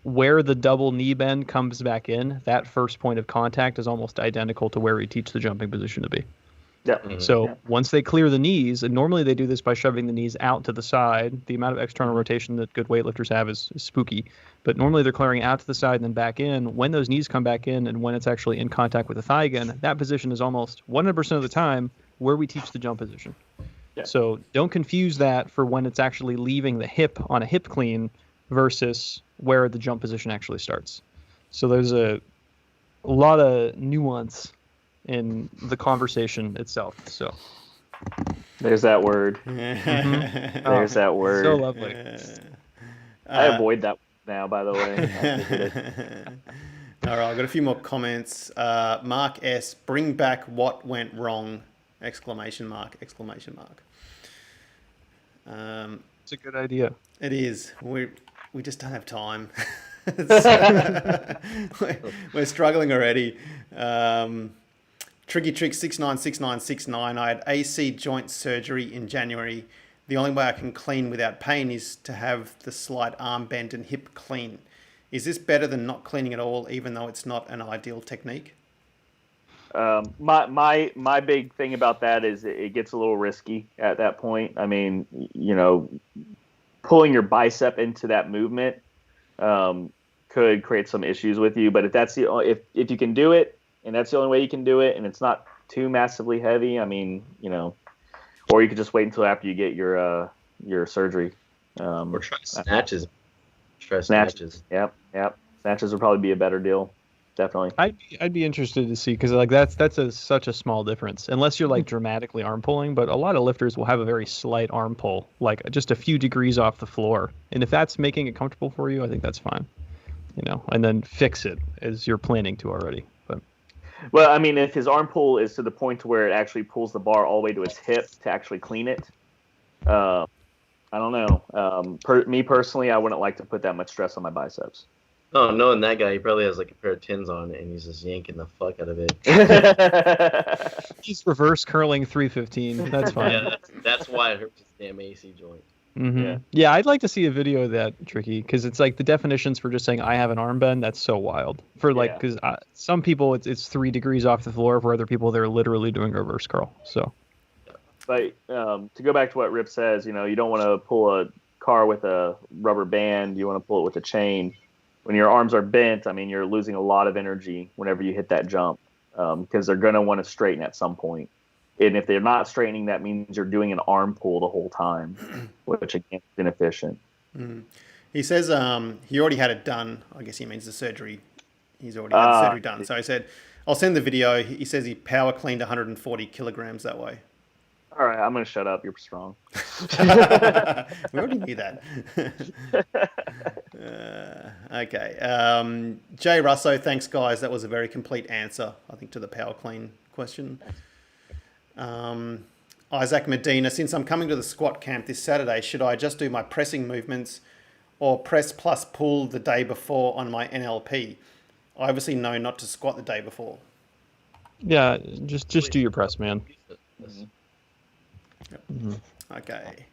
Where the double knee bend comes back in, that first point of contact is almost identical to where we teach the jumping position to be. Yeah. So once they clear the knees, and normally they do this by shoving the knees out to the side. The amount of external rotation that good weightlifters have is spooky. But normally they're clearing out to the side and then back in. When those knees come back in and when it's actually in contact with the thigh again, that position is almost 100% of the time where we teach the jump position. Yeah. So don't confuse that for when it's actually leaving the hip on a hip clean versus where the jump position actually starts. So there's a lot of nuance in the conversation itself. So there's that word. There's that word. So lovely. I avoid that now, by the way. All right, I've got a few more comments. Mark S, bring back what went wrong! ! It's a good idea. It is. We just don't have time. We're struggling already. Tricky Trick 696969. I had AC joint surgery in January. The only way I can clean without pain is to have the slight arm bend and hip clean. Is this better than not cleaning at all, even though it's not an ideal technique? My big thing about that is it gets a little risky at that point. I mean, pulling your bicep into that movement could create some issues with you. But if that's if you can do it, and that's the only way you can do it, and it's not too massively heavy. I mean, or you could just wait until after you get your surgery. Or try snatches. Snatches. Yep. Snatches would probably be a better deal. Definitely. I'd be interested to see, because like such a small difference, unless you're like dramatically arm pulling. But a lot of lifters will have a very slight arm pull, like just a few degrees off the floor, and if that's making it comfortable for you, I think that's fine. And then fix it as you're planning to already. But well, I mean, if his arm pull is to the point to where it actually pulls the bar all the way to his hip to actually clean it, I don't know. Me personally, I wouldn't like to put that much stress on my biceps. Oh, knowing that guy, he probably has like a pair of tins on and he's just yanking the fuck out of it. He's reverse curling 315. That's fine. Yeah, that's why it hurts his damn AC joint. Mm-hmm. Yeah, I'd like to see a video of that, Tricky, because it's like the definitions for just saying I have an arm bend. That's so wild. For like, because some people it's 3 degrees off the floor. For other people, they're literally doing a reverse curl. So, but to go back to what Rip says, you don't want to pull a car with a rubber band. You want to pull it with a chain. When your arms are bent, I mean, you're losing a lot of energy whenever you hit that jump, because they're going to want to straighten at some point. And if they're not straightening, that means you're doing an arm pull the whole time, which again is inefficient. Mm. He says he already had it done. I guess he means the surgery. He's already had the surgery done. So he said, I'll send the video. He says he power cleaned 140 kilograms that way. All right, I'm going to shut up. You're strong. We already knew that. Okay. Jay Russo, thanks, guys. That was a very complete answer, I think, to the power clean question. Isaac Medina, since I'm coming to the squat camp this Saturday, should I just do my pressing movements or press plus pull the day before on my NLP? I obviously know not to squat the day before. Yeah, just do your press, man. Mm-hmm. Yep. Mm-hmm. Okay.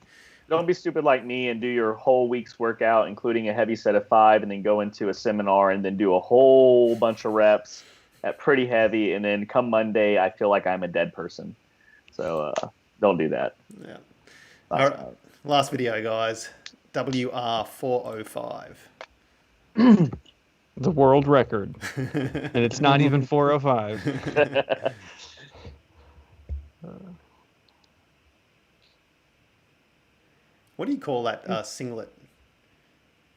Don't be stupid like me and do your whole week's workout, including a heavy set of 5, and then go into a seminar and then do a whole bunch of reps at pretty heavy, and then come Monday, I feel like I'm a dead person. So don't do that. Yeah. All right. Last video, guys. WR405. The world record. And it's not even 405. What do you call that singlet?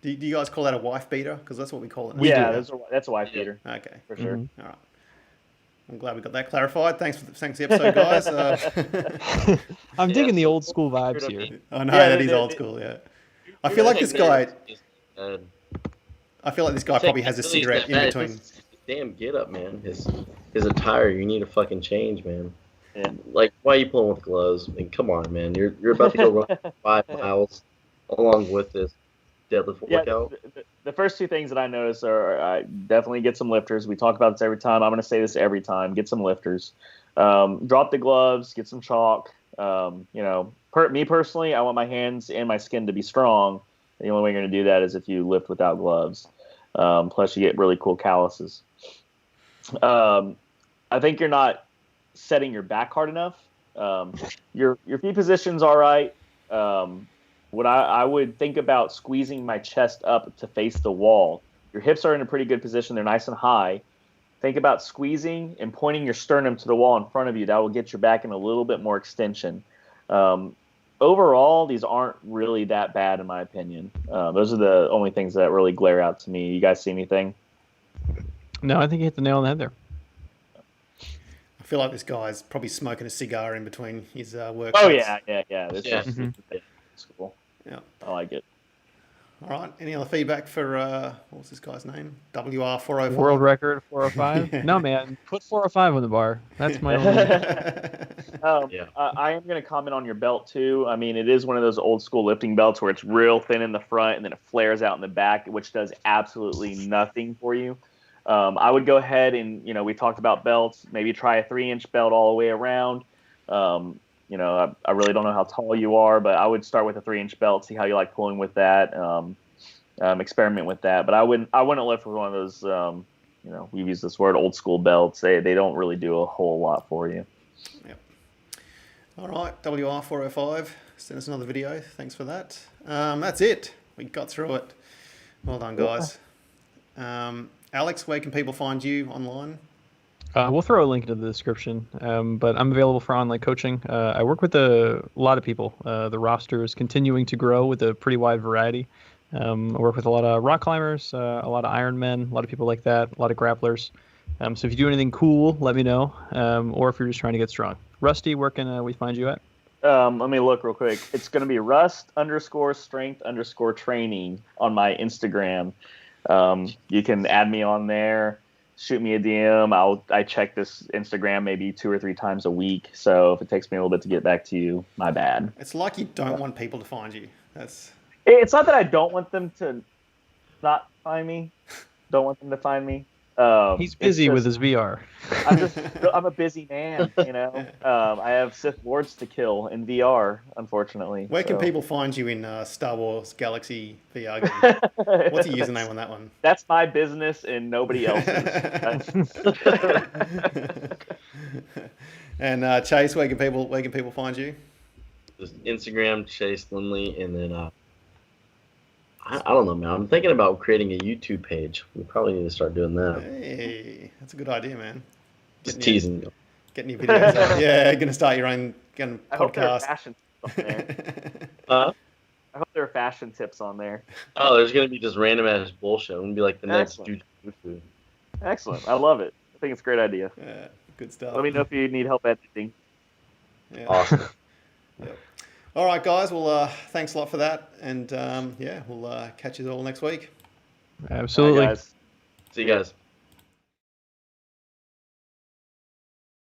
Do you guys call that a wife beater? Because that's what we call it. Yeah, that's a wife beater. Okay. For sure. Mm-hmm. All right. I'm glad we got that clarified. Thanks for the episode, guys. I'm digging the old school vibes here. I know that is old school. Yeah. I feel like this guy. I feel like this guy probably has a cigarette in between. Damn, get up, man. His attire, you need to fucking change, man. And like, why are you pulling with gloves? I mean, come on, man. You're about to go run 5 miles along with this deadlift workout. The first 2 things that I notice are definitely get some lifters. We talk about this every time. I'm going to say this every time. Get some lifters. Drop the gloves. Get some chalk. Me personally, I want my hands and my skin to be strong. The only way you're going to do that is if you lift without gloves. Plus, you get really cool calluses. I think you're not setting your back hard enough. Your feet position's all right. What I would think about squeezing my chest up to face the wall. Your hips are in a pretty good position. They're nice and high. Think about squeezing and pointing your sternum to the wall in front of you. That will get your back in a little bit more extension. Overall, these aren't really that bad in my opinion. Those are the only things that really glare out to me. You guys see anything? No, I think you hit the nail on the head there. I feel like this guy's probably smoking a cigar in between his workouts. Oh yeah. This is cool. Yeah, I like it. All right. Any other feedback for what was this guy's name? WR405. World record 405. Yeah. No, man, put 405 on the bar. That's my only. I am going to comment on your belt too. I mean, it is one of those old school lifting belts where it's real thin in the front and then it flares out in the back, which does absolutely nothing for you. I would go ahead and, we talked about belts, maybe try a 3-inch belt all the way around. I really don't know how tall you are, but I would start with a 3-inch belt, see how you like pulling with that, experiment with that. But I wouldn't lift with one of those, we've used this word, old school belts. They don't really do a whole lot for you. Yep. All right, WR405, send us another video. Thanks for that. That's it. We got through it. Well done, guys. Alex, where can people find you online? We'll throw a link into the description, but I'm available for online coaching. I work with a lot of people. The roster is continuing to grow with a pretty wide variety. I work with a lot of rock climbers, a lot of Ironmen, a lot of people like that, a lot of grapplers. So if you do anything cool, let me know, or if you're just trying to get strong. Rusty, where can we find you at? Let me look real quick. It's going to be Rust_strength_training on my Instagram. You can add me on there. Shoot me a DM. I check this Instagram maybe 2 or 3 times a week. So if it takes me a little bit to get back to you, my bad. It's like you don't want people to find you. It's not that I don't want them to not find me. Don't want them to find me. He's busy with his VR. I'm a busy man, you know. I have Sith Lords to kill in VR, unfortunately. Where can people find you in Star Wars Galaxy VR game? What's your username on that one? That's my business and nobody else's. And Chase, where can people find you? Just Instagram, Chase Lindley, and then I don't know, man. I'm thinking about creating a YouTube page. We probably need to start doing that. Hey, that's a good idea, man. Just teasing you. Getting your videos up. Yeah, going to start your own podcast. I hope there are fashion tips on there. I hope there are fashion tips on there. Oh, there's going to be just random ass bullshit. I'm going to be like the next Juju. Excellent. I love it. I think it's a great idea. Yeah, good stuff. Let me know if you need help editing. Yeah. Awesome. Yep. All right, guys. Well, thanks a lot for that. And, we'll catch you all next week. Absolutely. Bye, guys. See you guys.